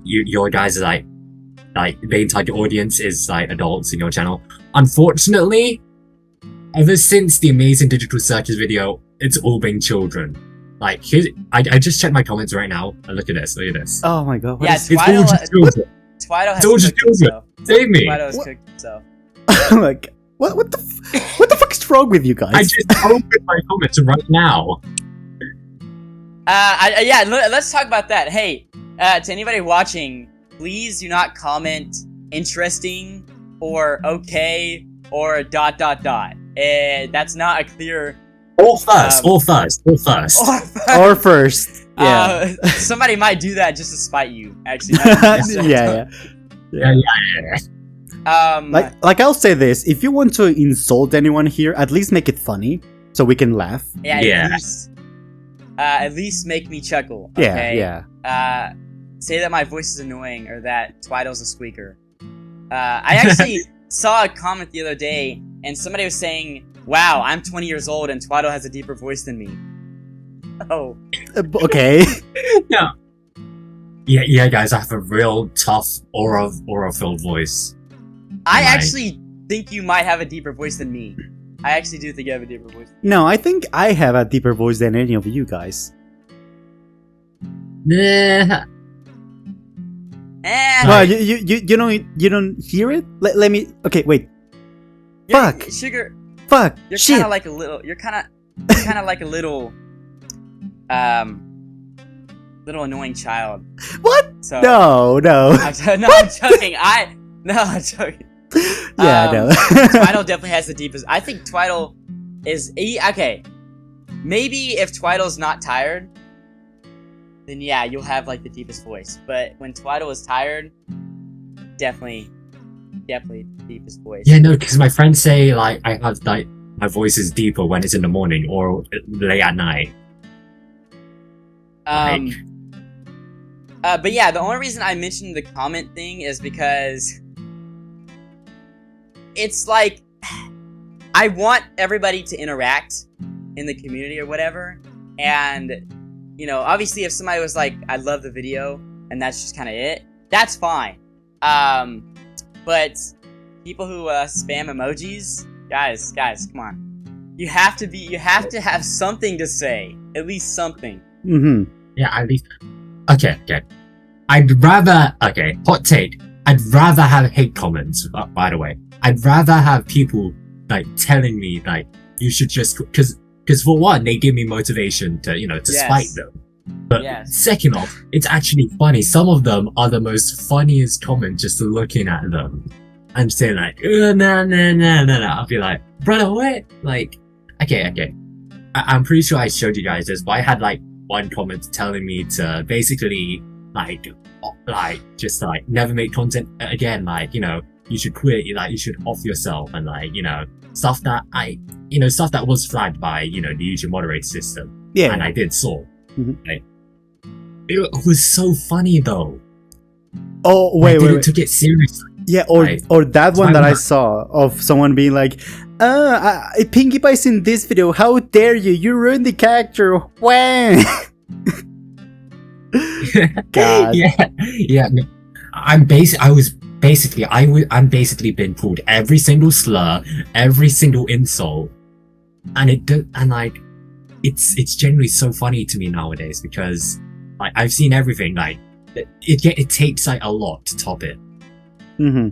your guys main target audience is adults in your channel. Unfortunately, ever since the Amazing Digital Searches video, it's all been children. I just checked my comments right now and look at this. Oh my god. It's all just children. Twital has cooked cooked himself. Save me. Twital has cooked himself. What the fuck is wrong with you guys? I just opened my comments right now. Let's talk about that. Hey, to anybody watching, please do not comment interesting or okay or ... That's not a clear. Or first. Or first. Yeah. Somebody might do that just to spite you. Actually. Yeah. I'll say this: if you want to insult anyone here, at least make it funny so we can laugh. Yeah. At least make me chuckle. Okay? Yeah. Say that my voice is annoying or that Twital's a squeaker. I actually saw a comment the other day, and somebody was saying, "Wow, I'm 20 years old and Twital has a deeper voice than me." Oh. Okay. No. Yeah, guys, I have a real tough aura-filled voice. I actually think you might have a deeper voice than me. I actually do think you have a deeper voice. No, I think I have a deeper voice than any of you guys. Nah. Well, you don't hear it? Let me. Okay, wait. Fuck. Sugar. Fuck. You're Shit. kind of like a little. You're kind of like a little little annoying child. What? So No. I'm joking. I'm joking. Yeah, no. Twital definitely has the deepest. I think Twital is okay. Maybe if Twital's not tired, then yeah, you'll have like the deepest voice. But when Twital is tired, definitely the deepest voice. Yeah, no, because my friends say like I have like my voice is deeper when it's in the morning or late at night. But yeah, the only reason I mentioned the comment thing is because it's like I want everybody to interact in the community or whatever, and you know, obviously if somebody was like, I love the video and that's just kind of it, that's fine. But people who spam emojis, guys, come on. You have to have something to say, at least something. Mm-hmm. Yeah, at least. Okay. Hot take. I'd rather have hate comments, by the way. I'd rather have people, like, telling me, like, you should just... Because for one, they give me motivation to, to spite them. But second off, it's actually funny. Some of them are the most funniest comments just looking at them. I'm saying, like, no. I'll be like, brother, what? Like, okay. I'm pretty sure I showed you guys this, but I had, like, one comment telling me to basically just never make content again, like, you should quit, you should off yourself, and stuff that was flagged by the YouTube moderator system. Yeah, and I did saw. Mm-hmm. Like, it was so funny though. Oh wait, took it seriously. Yeah, or that one that I saw of someone being like, Pinkie Pie's in this video, how dare you? You ruined the character. When? God. Yeah. I'm basically been pulled every single slur, every single insult, and it's generally so funny to me nowadays because like I've seen everything. Like it takes like a lot to top it. Mm-hmm.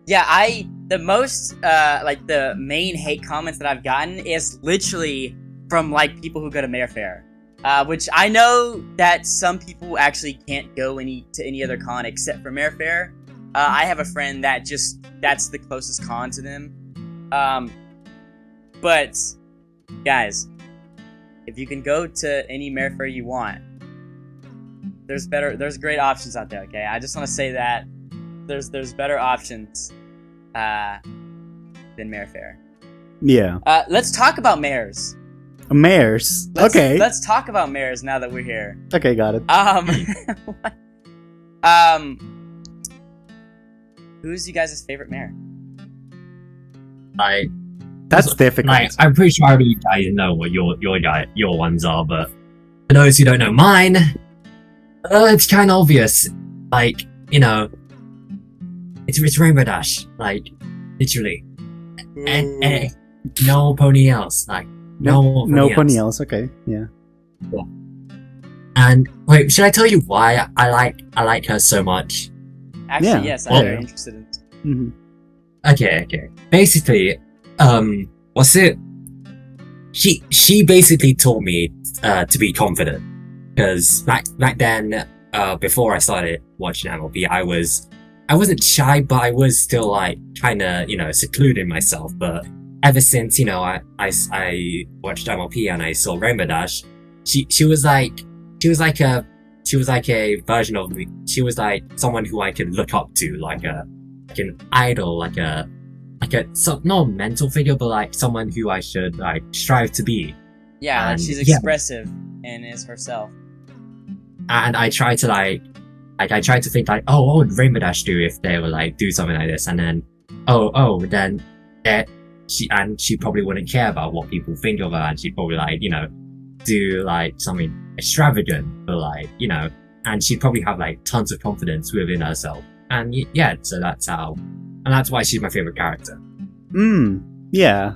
Yeah, the most the main hate comments that I've gotten is literally from like people who go to Mayor Fair, which I know that some people actually can't go to any other con except for Mayor Fair. I have a friend that's the closest con to them. But guys, if you can go to any Mayor Fair you want, there's great options out there. Okay, I just want to say that there's better options than Mayor Fair. Yeah. Let's talk about mayors. Mayors. Okay. Let's talk about mayors now that we're here. Okay, got it. Who's you guys' favorite mayor? That's difficult. I'm pretty sure you guys know what your ones are, but for those who don't know mine, it's kind of obvious. Like, it's Rainbow Dash. Like, literally. And no pony else. Like, no pony else. Okay, yeah. And wait, should I tell you why I like her so much? Actually, yes, I'm very interested in it. Mm-hmm. Okay. Basically, she basically taught me to be confident, because back then, before I started watching MLP, I wasn't shy, but I was still like kind of secluding myself. But ever since I watched MLP and I saw Rainbow Dash, she was like a version of me. She was like someone who I could look up to, like an idol, like a not a mental figure, but like someone who I should like strive to be. Yeah, and she's expressive and is herself. And I try to I tried to think like, oh, what would Rainbow Dash do if they were like do something like this? And then, then she probably wouldn't care about what people think of her, and she'd probably like do like something extravagant, but like and she'd probably have like tons of confidence within herself. And so that's why she's my favorite character. Yeah.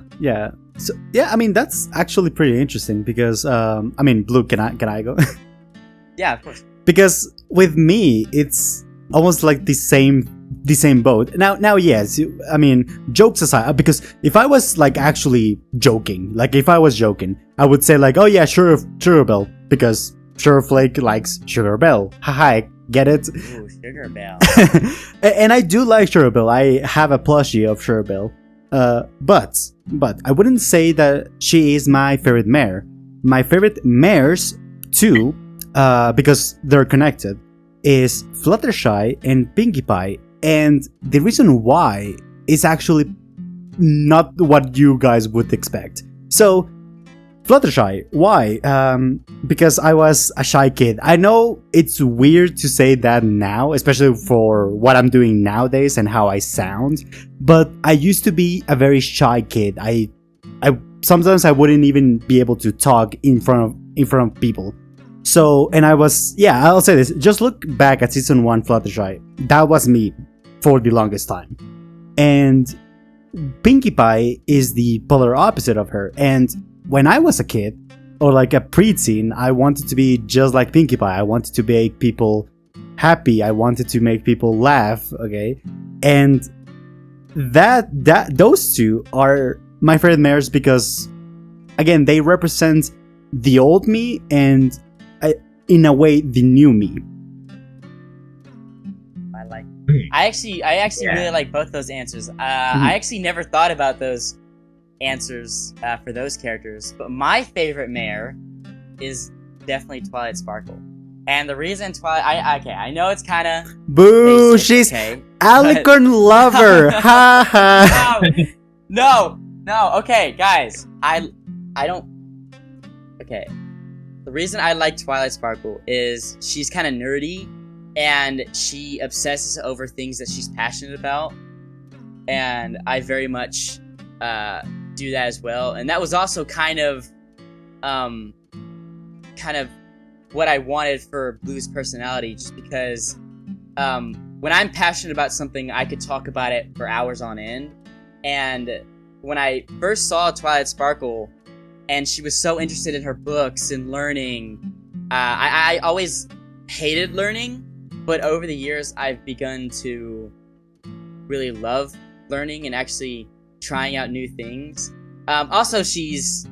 So I mean that's actually pretty interesting because Blue, can I go? Yeah, of course. Because with me, it's almost like the same boat. Now, yes, jokes aside, because if I was like actually joking, I would say like, oh yeah, sure, Bill, because Sugarflake likes Sugar Bell. Haha, get it? Ooh, Sugar Bell. And I do like Sugar Bell. I have a plushie of Sugar Bell. But I wouldn't say that she is my favorite mare. My favorite mares too, because they're connected, is Fluttershy and Pinkie Pie. And the reason why is actually not what you guys would expect. So, Fluttershy, why? Because I was a shy kid. I know it's weird to say that now, especially for what I'm doing nowadays and how I sound, but I used to be a very shy kid. I sometimes I wouldn't even be able to talk in front of people. So, and I was, yeah, I'll say this. Just look back at season 1 Fluttershy. That was me for the longest time. And Pinkie Pie is the polar opposite of her. And when I was a kid, or like a preteen, I wanted to be just like Pinkie Pie. I wanted to make people happy. I wanted to make people laugh. Okay, and those two are my favorite mares because, again, they represent the old me and, in a way, the new me. I actually really like both those answers. I actually never thought about those answers for those characters, but my favorite mare is definitely Twilight Sparkle. And the reason I know it's kind of boo, basic, she's okay, Alicorn lover. Ha ha. No, okay, guys, I don't. Okay, the reason I like Twilight Sparkle is she's kind of nerdy, and she obsesses over things that she's passionate about, and I very much do that as well. And that was also kind of what I wanted for Blue's personality, just because when I'm passionate about something, I could talk about it for hours on end. And when I first saw Twilight Sparkle, and she was so interested in her books and learning, I always hated learning, but over the years, I've begun to really love learning and actually trying out new things. Also, she's,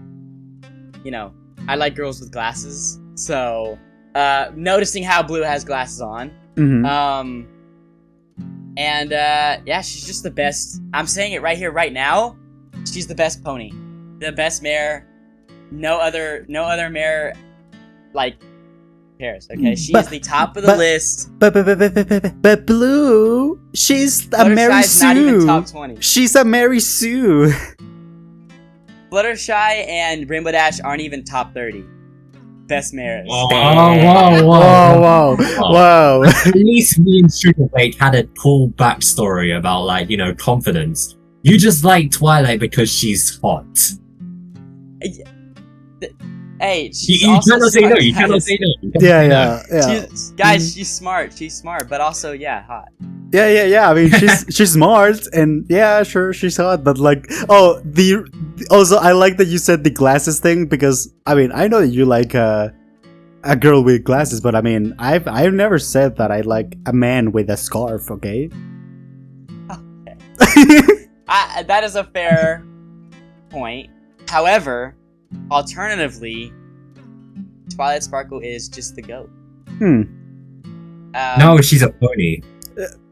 I like girls with glasses, so noticing how Blue has glasses on. Mm-hmm. Yeah, she's just the best. I'm saying it right here, right now. She's the best pony, the best mare. No other mare compares. Okay, she is the top of the list. But Blue, she's a Mary Fluttershy's not even top Sue. 20. She's a Mary Sue. Fluttershy and Rainbow Dash aren't even top 30. Best mares. Whoa. At least me and Sugarflake had a cool backstory about, confidence. You just like Twilight because she's hot. Hey, you cannot say no. You cannot say no. Yeah. Guys, she's smart. She's smart, but also, hot. Yeah. I mean, she's smart, and yeah, sure, she's hot. But also, I like that you said the glasses thing because I mean, I know that you like a girl with glasses, but I mean, I've never said that I like a man with a scarf. Okay. That is a fair point. However, alternatively, Twilight Sparkle is just the GOAT. No, she's a pony.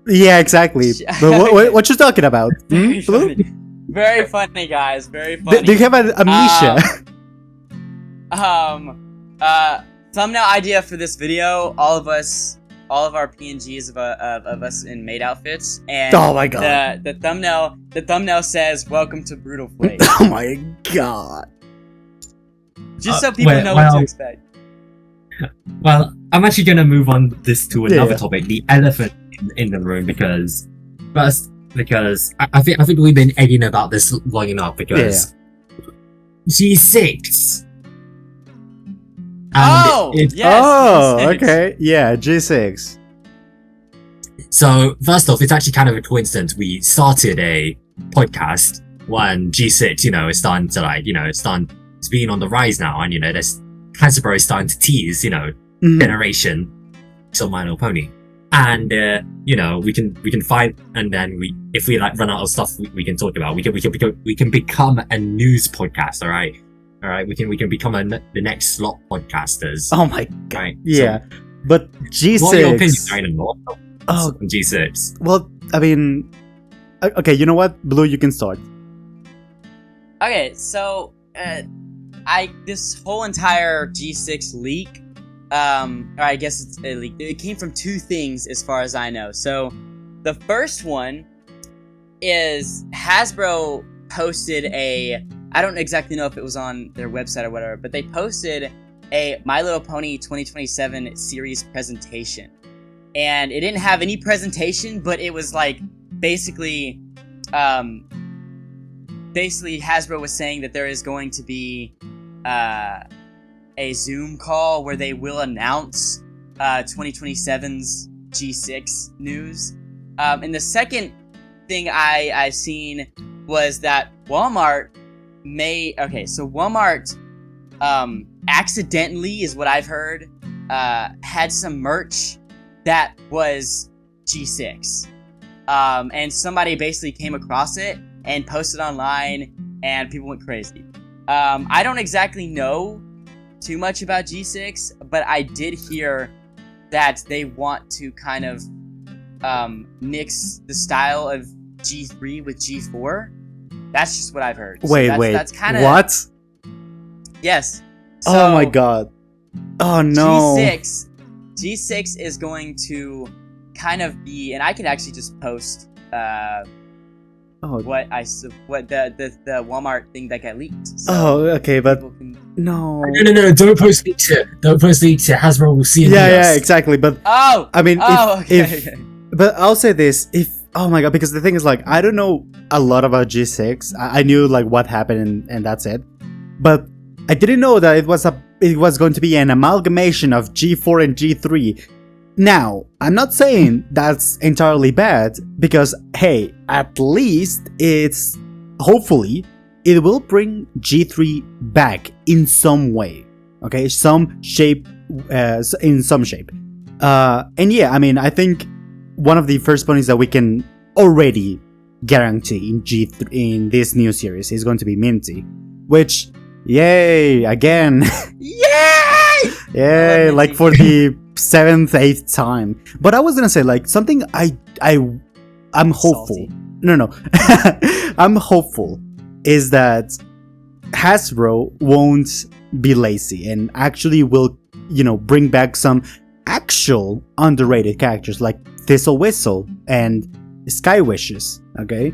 Yeah, exactly. But what you talking about? Very funny, guys. Very funny. Do you have an amnesia? Thumbnail idea for this video: all of our PNGs of us in maid outfits, and oh my god, the thumbnail says "Welcome to Brutal Flake." Oh my god. Just so people know what to expect. Well, I'm actually gonna move on this to another topic, the elephant in the room, because I think we've been egging about this long enough because G6. Okay, yeah, G6. So first off, it's actually kind of a coincidence. We started a podcast when G6, is starting to it's being on the rise now, and there's Hasbro is starting to tease, generation of My Little Pony, and we can find, and then if we run out of stuff we can talk about, we can become a news podcast, all right? All right, we can become the next slot podcasters. Oh my god. Right. Yeah. But G6. What are your opinions, Ryan, on Oh. G6? Well, I mean, okay, you know what? Blue, you can start. Okay, so this whole entire G6 leak, or I guess it's a leak. It came from two things, as far as I know. So, the first one is Hasbro posted I don't exactly know if it was on their website or whatever, but they posted a My Little Pony 2027 series presentation. And it didn't have any presentation, but it was like basically Hasbro was saying that there is going to be a Zoom call where they will announce 2027's G6 news. And the second thing I seen was that Walmart Walmart accidentally, is what I've heard, had some merch that was G6. And somebody basically came across it and posted online, and people went crazy. I don't exactly know too much about G6, but I did hear that they want to kind of mix the style of G3 with G4. That's just what I've heard. Wait. That's kind of what? Yes. Oh my god. Oh no. G6 is going to kind of be, and I can actually just post what the Walmart thing that got leaked. So okay, but No, don't post leaks it. Don't post leaks it. Hasbro will see it. Yeah, exactly. But I mean, okay. But I'll say this: oh my god, because the thing is, like, I don't know a lot about G6. I knew like what happened, and that's it. But I didn't know that it was going to be an amalgamation of G4 and G3. Now, I'm not saying that's entirely bad, because hey, at least hopefully it will bring G3 back in some way. Okay, in some shape. And yeah, I mean, I think one of the first ponies that we can already guarantee in this new series is going to be Minty, which, yay, again. Yay, like for the 7th, 8th time. But I was gonna say, like, something I'm hopeful. Salty. No. I'm hopeful is that Hasbro won't be lazy and actually will, bring back some actual underrated characters like Thistle Whistle and Sky Wishes, okay?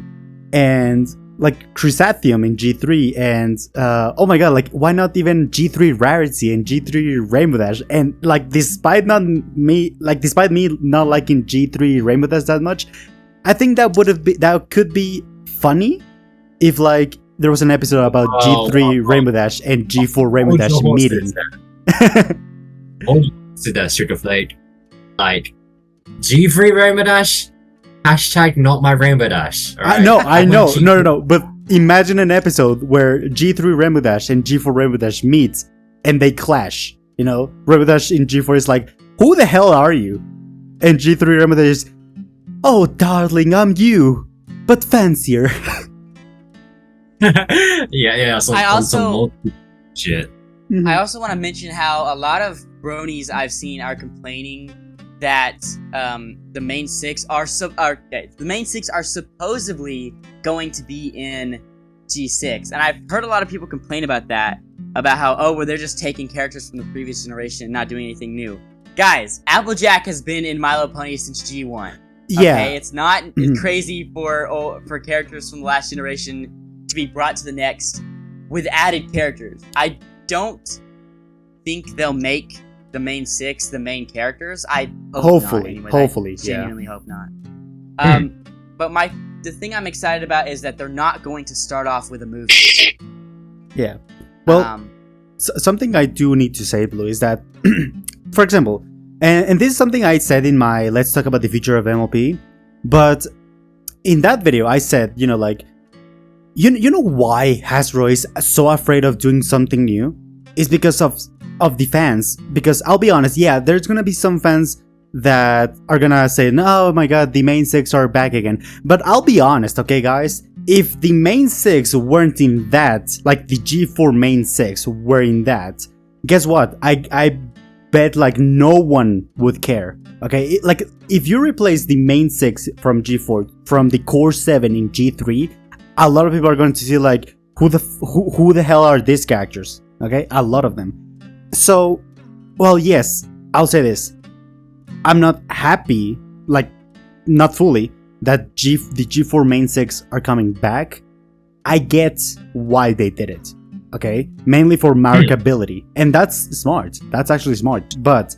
And like Chrysanthemum in G3 and oh my god, like why not even G3 Rarity and G3 Rainbow Dash? And like despite me not liking G3 Rainbow Dash that much, I think that could be funny if like there was an episode about G3 Rainbow Dash and G4 Rainbow Dash meeting. To the Sugarflake, like G3 Rainbow Dash, hashtag not my Rainbow Dash. Right? I know. No. But imagine an episode where G3 Rainbow Dash and G4 Rainbow Dash meet and they clash. Rainbow Dash in G4 is like, who the hell are you? And G3 Rainbow Dash is, oh darling, I'm you, but fancier. yeah. Some shit. Mm-hmm. I also want to mention how a lot of bronies I've seen are complaining that the main six are supposedly going to be in G6, and I've heard a lot of people complain about that, about how they're just taking characters from the previous generation and not doing anything new. Guys, Applejack has been in My Little Pony since G1. Yeah, okay? It's not crazy for characters from the last generation to be brought to the next with added characters. I don't think they'll make the main six the main characters. I hope not, anyway. Hopefully, I genuinely hope not. But the thing I'm excited about is that they're not going to start off with a movie. Yeah. Well, something I do need to say, Blue, is that, for example, and this is something I said in my Let's Talk About the Future of MLP, but in that video I said, like, you know why Hasbro is so afraid of doing something new? It's because of the fans. Because I'll be honest, yeah, there's gonna be some fans that are gonna say, oh my god, the main six are back again. But I'll be honest, okay guys, if the main 6 weren't in that, like the G4 main 6 were in that, guess what? I bet like no one would care. Okay, like if you replace the main 6 from G4 from the core 7 in G3, a lot of people are going to see like who the hell are these characters? Okay, a lot of them. So, well, yes, I'll say this. I'm not happy, like not fully, that the G4 main 6 are coming back. I get why they did it. Okay, mainly for markability, and that's smart. That's actually smart. But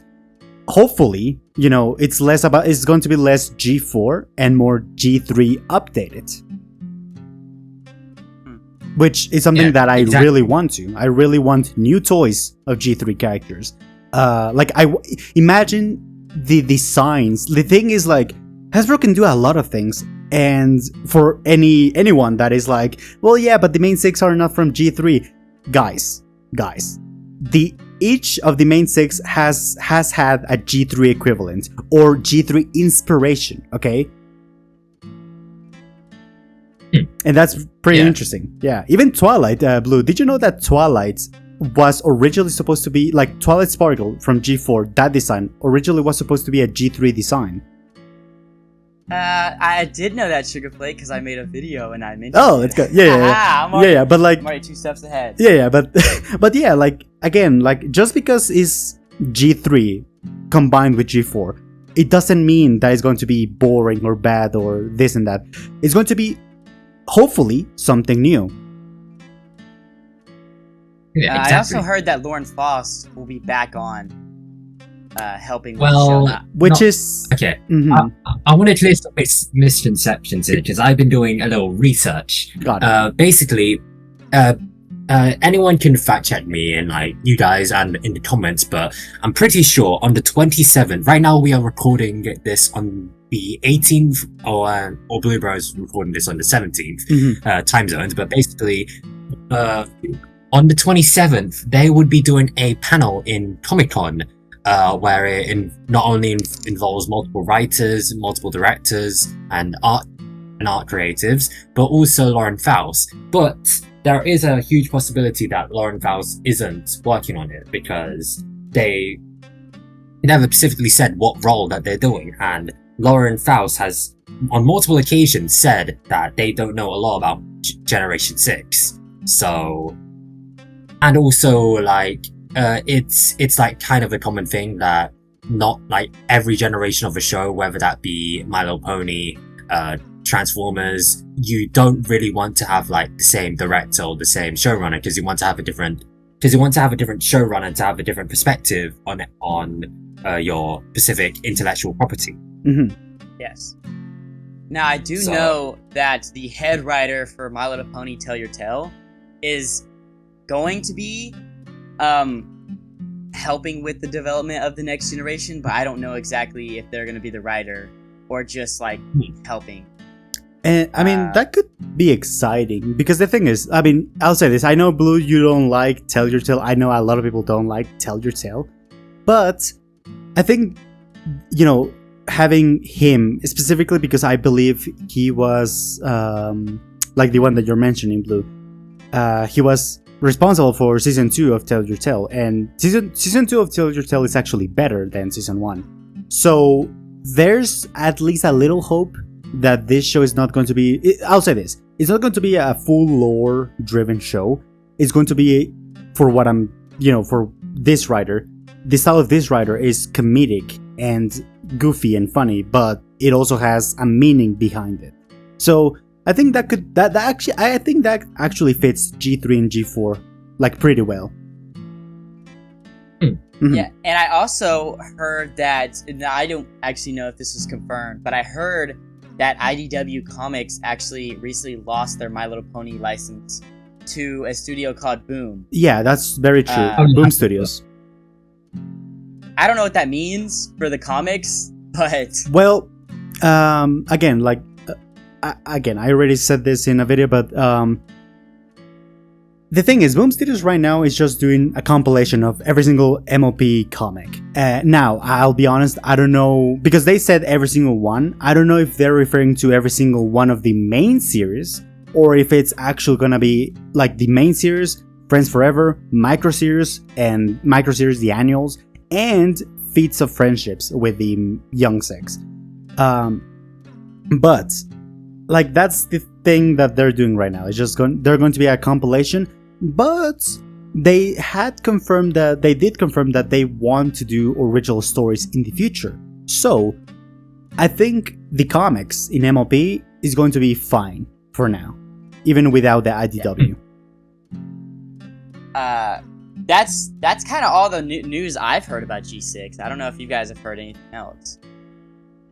hopefully, you know, it's going to be less G4 and more G3 updated, which is something that I really want to. I really want new toys of G3 characters. Like imagine the designs. The thing is, like, Hasbro can do a lot of things. And for anyone that is like, well, yeah, but the main 6 are not from G3. Guys, each of the main 6 has had a G3 equivalent or G3 inspiration, okay? And that's pretty interesting. Yeah, even Twilight Blue. Did you know that Twilight was originally supposed to be like Twilight Sparkle from G4? That design originally was supposed to be a G3 design. I did know that, Sugarflake, because I made a video and I mentioned Oh, that's good. Yeah. But like, I'm already 2 steps ahead. Yeah, but yeah, like again, like just because it's G3 combined with G4, it doesn't mean that it's going to be boring or bad or this and that. It's going to be hopefully something new. Yeah, exactly. I also heard that Lauren Faust will be back on. Helping with the show. Which is okay. Mm-hmm. I want to clear some misconceptions here because I've been doing a little research. Got it. Basically, anyone can fact check me and like you guys and in the comments, but I'm pretty sure on the 27th. Right now, we are recording this on the 18th, or Blue Bros recording this on the 17th time zones. But basically, on the 27th, they would be doing a panel in Comic-Con. Where it not only involves multiple writers, multiple directors, and art creatives, but also Lauren Faust. But there is a huge possibility that Lauren Faust isn't working on it because they never specifically said what role that they're doing. And Lauren Faust has, on multiple occasions, said that they don't know a lot about Generation 6. So, and also like. It's like kind of a common thing that not like every generation of a show, whether that be My Little Pony, Transformers, you don't really want to have like the same director or the same showrunner because you want to have a different showrunner to have a different perspective on your specific intellectual property. Mm-hmm. Yes. Now I do know that the head writer for My Little Pony Tell Your Tale is going to be helping with the development of the next generation, but I don't know exactly if they're going to be the writer or just like helping. And I mean, that could be exciting because the thing is, I mean, I'll say this. I know, Blue, you don't like Tell Your Tale. I know a lot of people don't like Tell Your Tale, but I think, you know, having him specifically because I believe he was like the one that you're mentioning, Blue. He was responsible for season 2 of Tell Your Tale, and season 2 of Tell Your Tale is actually better than season 1. So there's at least a little hope that this show is not going to be. I'll say this: it's not going to be a full lore-driven show. It's going to be, for what I'm, you know, for this writer, the style of this writer is comedic and goofy and funny, but it also has a meaning behind it. So I think that actually fits G3 and G4 like pretty well. Mm-hmm. Yeah, and I also heard that, and I don't actually know if this is confirmed, but I heard that IDW Comics actually recently lost their My Little Pony license to a studio called Boom. Yeah, that's very true. Boom Studios. I don't know what that means for the comics, but well, again, like. Again, I already said this in a video, but the thing is, Boom Studios right now is just doing a compilation of every single MLP comic. Now, I'll be honest, I don't know, because they said every single one. I don't know if they're referring to every single one of the main series, or if it's actually gonna be like the main series, Friends Forever, micro series the annuals, and feats of friendships with the young sex. But like that's the thing that they're doing right now. It's just they're going to be a compilation, but they did confirm that they want to do original stories in the future. So I think the comics in MLP is going to be fine for now, even without the IDW. That's kind of all the news I've heard about G6. I don't know if you guys have heard anything else.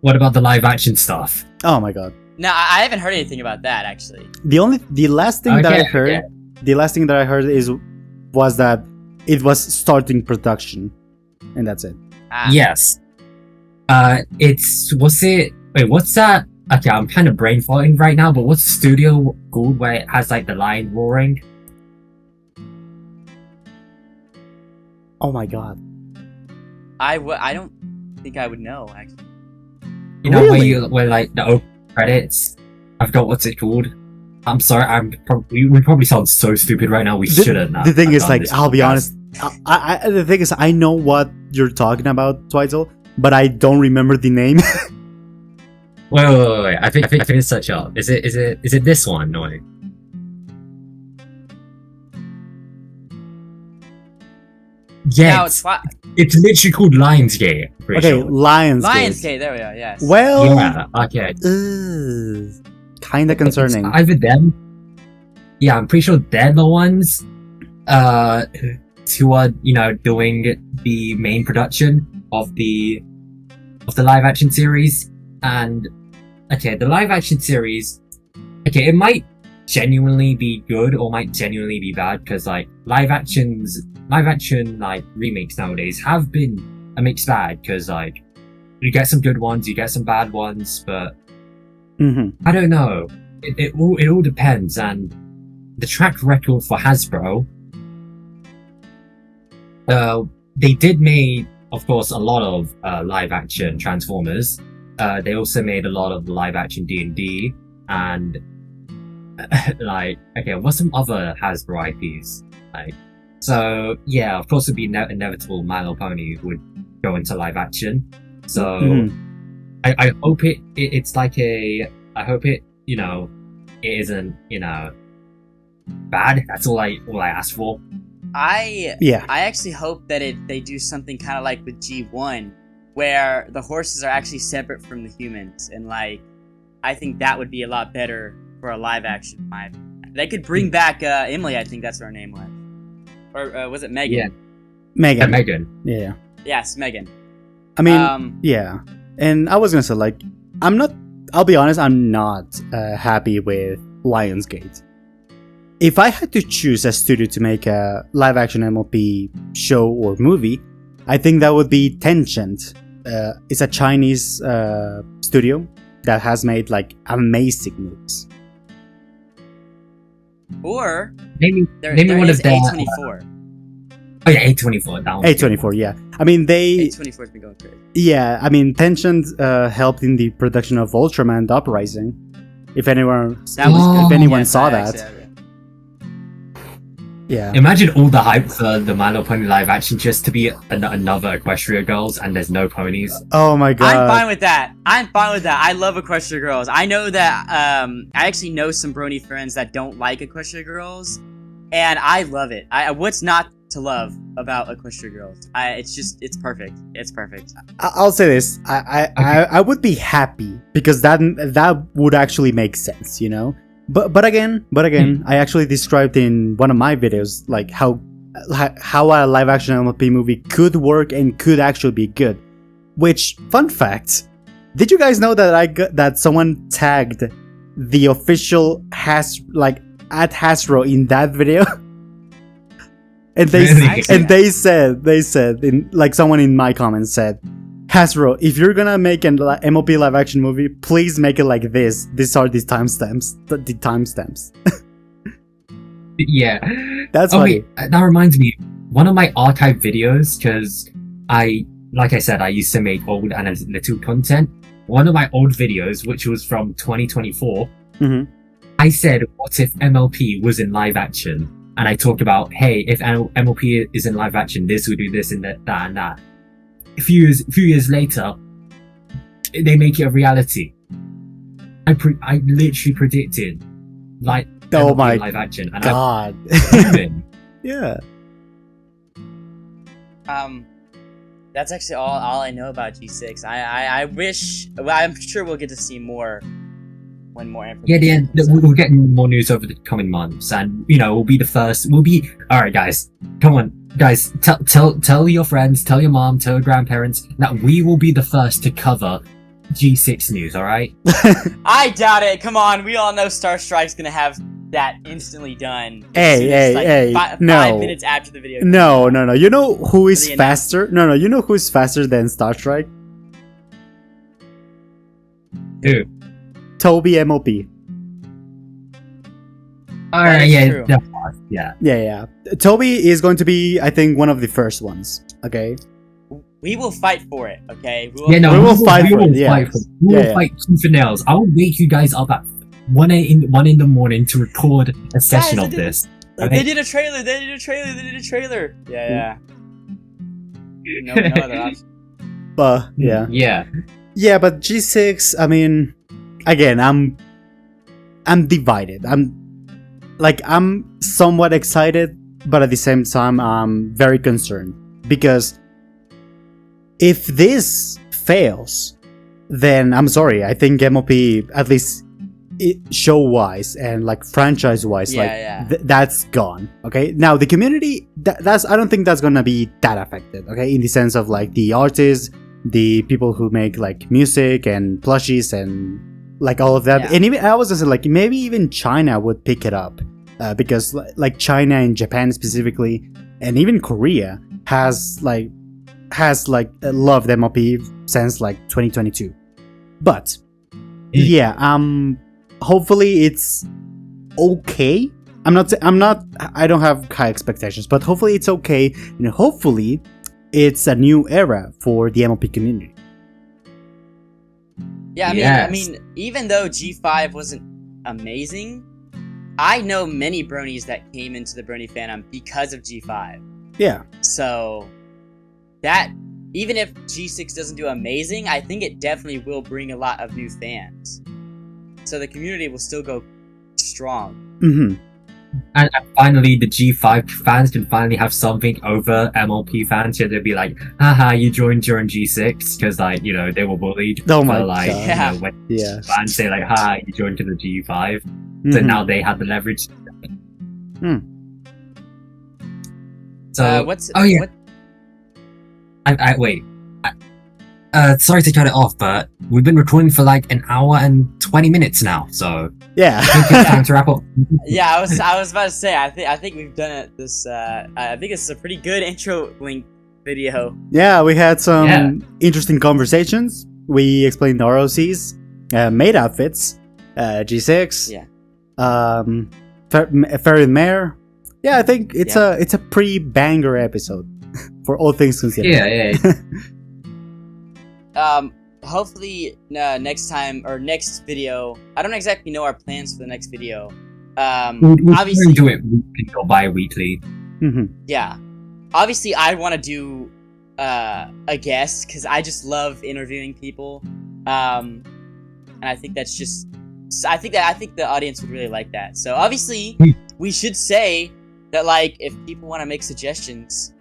What about the live action stuff? Oh my god. No, I haven't heard anything about that actually. The last thing that I heard, was that it was starting production, and that's it. Yes. What's that? Okay, I'm kind of brain farting right now, but what's the studio called where it has like the lion roaring? Oh my god. I don't think I would know actually. You know, Really? where like the open credits. I forgot what's it called. I'm sorry. We probably sound so stupid right now. We shouldn't. The thing is, like, I'll be honest. The thing is, I know what you're talking about, Twital, but I don't remember the name. Wait. I think it's such up. Is it this one? No. Yeah, No, it's literally called Lionsgate. I'm pretty Okay, sure. Lionsgate. There we go. Yes. Well, Yeah. Okay. Kind of concerning. It's either them. Yeah, I'm pretty sure they're the ones who are, doing the main production of the live action series. And okay, the live action series, okay, it might genuinely be good or might genuinely be bad, because like live action like remakes nowadays have been a mixed bag, because like you get some good ones, you get some bad ones, but I don't know. It all depends. And the track record for Hasbro, they did make, of course, a lot of live action Transformers. They also made a lot of live action D&D, and like, okay, what's some other Hasbro IPs? Like, so yeah, of course it'd be inevitable My Little Pony would go into live action. So I hope it's like I hope it it isn't bad. That's all I ask for. I actually hope that they do something kind of like with G1, where the horses are actually separate from the humans, and like I think that would be a lot better for a live action. They could bring back Emily. I think that's what her name was, or was it Megan? Yeah, Megan. Megan. Yeah. Yes, Megan. I mean, yeah. And I was gonna say, like, I'll be honest, I'm not happy with Lionsgate. If I had to choose a studio to make a live action MLP show or movie, I think that would be Tencent. It's a Chinese studio that has made like amazing movies. Or Name there one is of their. A24. Oh yeah, A24. That one. A24, yeah. I mean, A24's been going crazy. Yeah, I mean, Tencent helped in the production of Ultraman: The Uprising. If anyone saw that. Yeah. Imagine all the hype for the My Little Pony live action just to be another Equestria Girls, and there's no ponies. Oh my god. I'm fine with that. I love Equestria Girls. I know that I actually know some brony friends that don't like Equestria Girls, and I love it. What's not to love about Equestria Girls? It's perfect. It's perfect. I'll say this. I would be happy because that would actually make sense, you know? But again, I actually described in one of my videos like how a live action MLP movie could work and could actually be good. Which, fun fact, did you guys know that someone tagged the official at Hasbro in that video? And they said in, like, someone in my comments said, Hasbro, if you're gonna make an MLP live action movie, please make it like this. These are the timestamps. The timestamps. Yeah. That's funny. Wait, that reminds me. One of my archive videos, because like I said, I used to make old and little content. One of my old videos, which was from 2024, I I said, what if MLP was in live action? And I talked about, hey, if MLP is in live action, this will do this and that and that. A few years later, they make it a reality. I literally predicted, like, Oh my live action, and God. Yeah. That's actually all I know about G6. I wish. Well, I'm sure we'll get to see more when more information. Yeah, we're getting more news over the coming months, and we'll be the first. All right, guys. Come on, guys. Tell your friends, tell your mom, tell your grandparents that we will be the first to cover G6 news. All right. I doubt it. Come on, we all know Star Strike's gonna have that instantly done. Hey, no. 5 minutes after the video. No. You know who is faster? No. You know who is faster than Star Strike? Who? Toby MLP. All right, Yeah. Toby is going to be, I think, one of the first ones. Okay. We will fight for it. Okay. We will fight for it. Yeah. We will fight tooth and nails. I will wake you guys up at 1 in the morning to record a session of this. Okay? They did a trailer. Yeah. No other option. But yeah. Yeah, but G6, I mean, again, I'm divided. I'm somewhat excited, but at the same time I'm very concerned, because if this fails, then I'm sorry, I think MLP, at least show-wise and like franchise-wise, that's gone. Okay, now the community, that's I don't think that's gonna be that affected. Okay, in the sense of like the artists, the people who make like music and plushies and like all of that. Yeah. And even I was just like, maybe even China would pick it up, because like China and Japan specifically, and even Korea has loved MLP since like 2022. But yeah, hopefully it's okay. I don't have high expectations, but hopefully it's okay, and hopefully it's a new era for the MLP community. Yeah, I mean, even though G5 wasn't amazing, I know many bronies that came into the brony fandom because of G5. Yeah. So that, even if G6 doesn't do amazing, I think it definitely will bring a lot of new fans. So the community will still go strong. Mm-hmm. And finally, the G5 fans can finally have something over MLP fans. So they'll be like, haha, you joined during G6, because like, they were bullied. Oh my like, God. When fans say like, haha, you joined to the G5. Mm-hmm. So now they have the leverage. So, what? Wait. Sorry to cut it off, but we've been recording for like an hour and 20 minutes now, so yeah, I think it's time to wrap up. Yeah, I was about to say, I think we've done it. I think it's a pretty good intro link video. Yeah, we had some interesting conversations. We explained ROCs, made outfits, G6. Yeah. Fairy Mare. Yeah, I think it's a pretty banger episode for all things considered. Yeah. Hopefully next time or next video. I don't exactly know our plans for the next video. We'll obviously do it weekly or bi-weekly. Mm-hmm. Yeah. Obviously, I want to do a guest because I just love interviewing people, and I think that's just. I think the audience would really like that. So obviously, we should say that like if people want to make suggestions,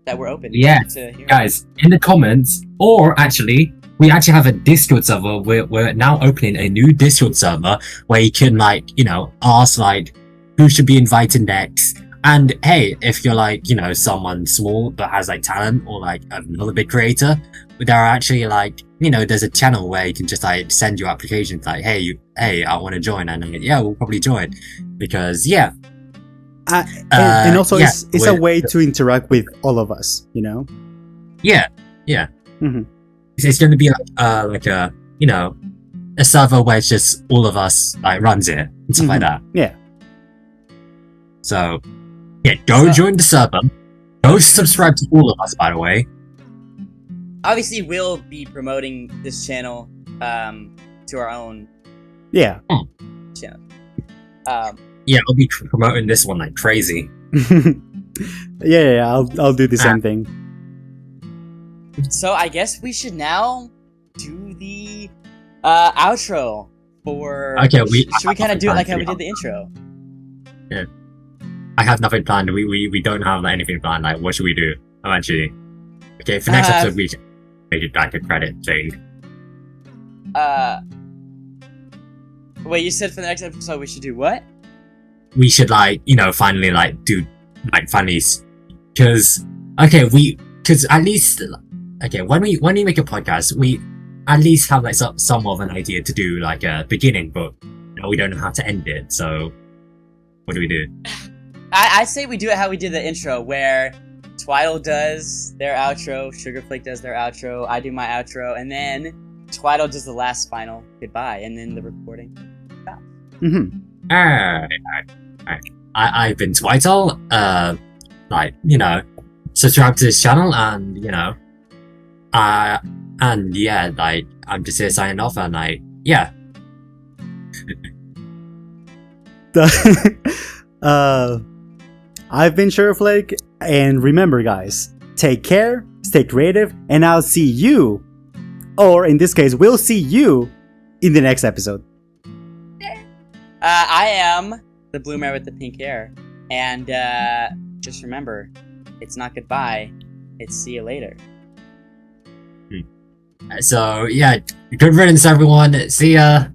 that we're open. Yeah, to hear. Guys, in the comments, or actually, we actually have a Discord server. We're now opening a new Discord server where you can ask who should be invited next. And hey, if you're someone small but has talent, or another big creator, there are actually there's a channel where you can just send your applications hey, I want to join, and we'll probably join, because and also it's a way to interact with all of us, Yeah. Mm-hmm. It's going to be a server where it's just all of us runs it and stuff like that. Yeah. So go join the server. Go subscribe to all of us, by the way. Obviously, we'll be promoting this channel to our own channel. Yeah, I'll be promoting this one like crazy. Yeah, I'll do the same thing. So I guess we should now do the outro for. Okay, should we kind of do it like how we did the intro? Yeah, I have nothing planned. We don't have like, anything planned. Like, what should we do? I'm actually okay. For next episode, we should make it like a credit thing. Wait, you said for the next episode we should do what? We should like finally like do like finally because at least when we make a podcast we at least have like some of an idea to do like a beginning, but we don't know how to end it. So what do we do? I say we do it how we did the intro, where Twital does their outro, Sugarflake does their outro, I do my outro, and then Twital does the last final goodbye, and then the recording stops. Mm-hmm. I've been Twital. Subscribe to this channel, and and yeah, like I'm just here signing off, and yeah. I've been Sugarflake, and remember, guys, take care, stay creative, and I'll see you, or in this case, we'll see you in the next episode. I am the blue mare with the pink hair, and just remember, it's not goodbye, it's see you later. So yeah, good riddance, everyone. See ya.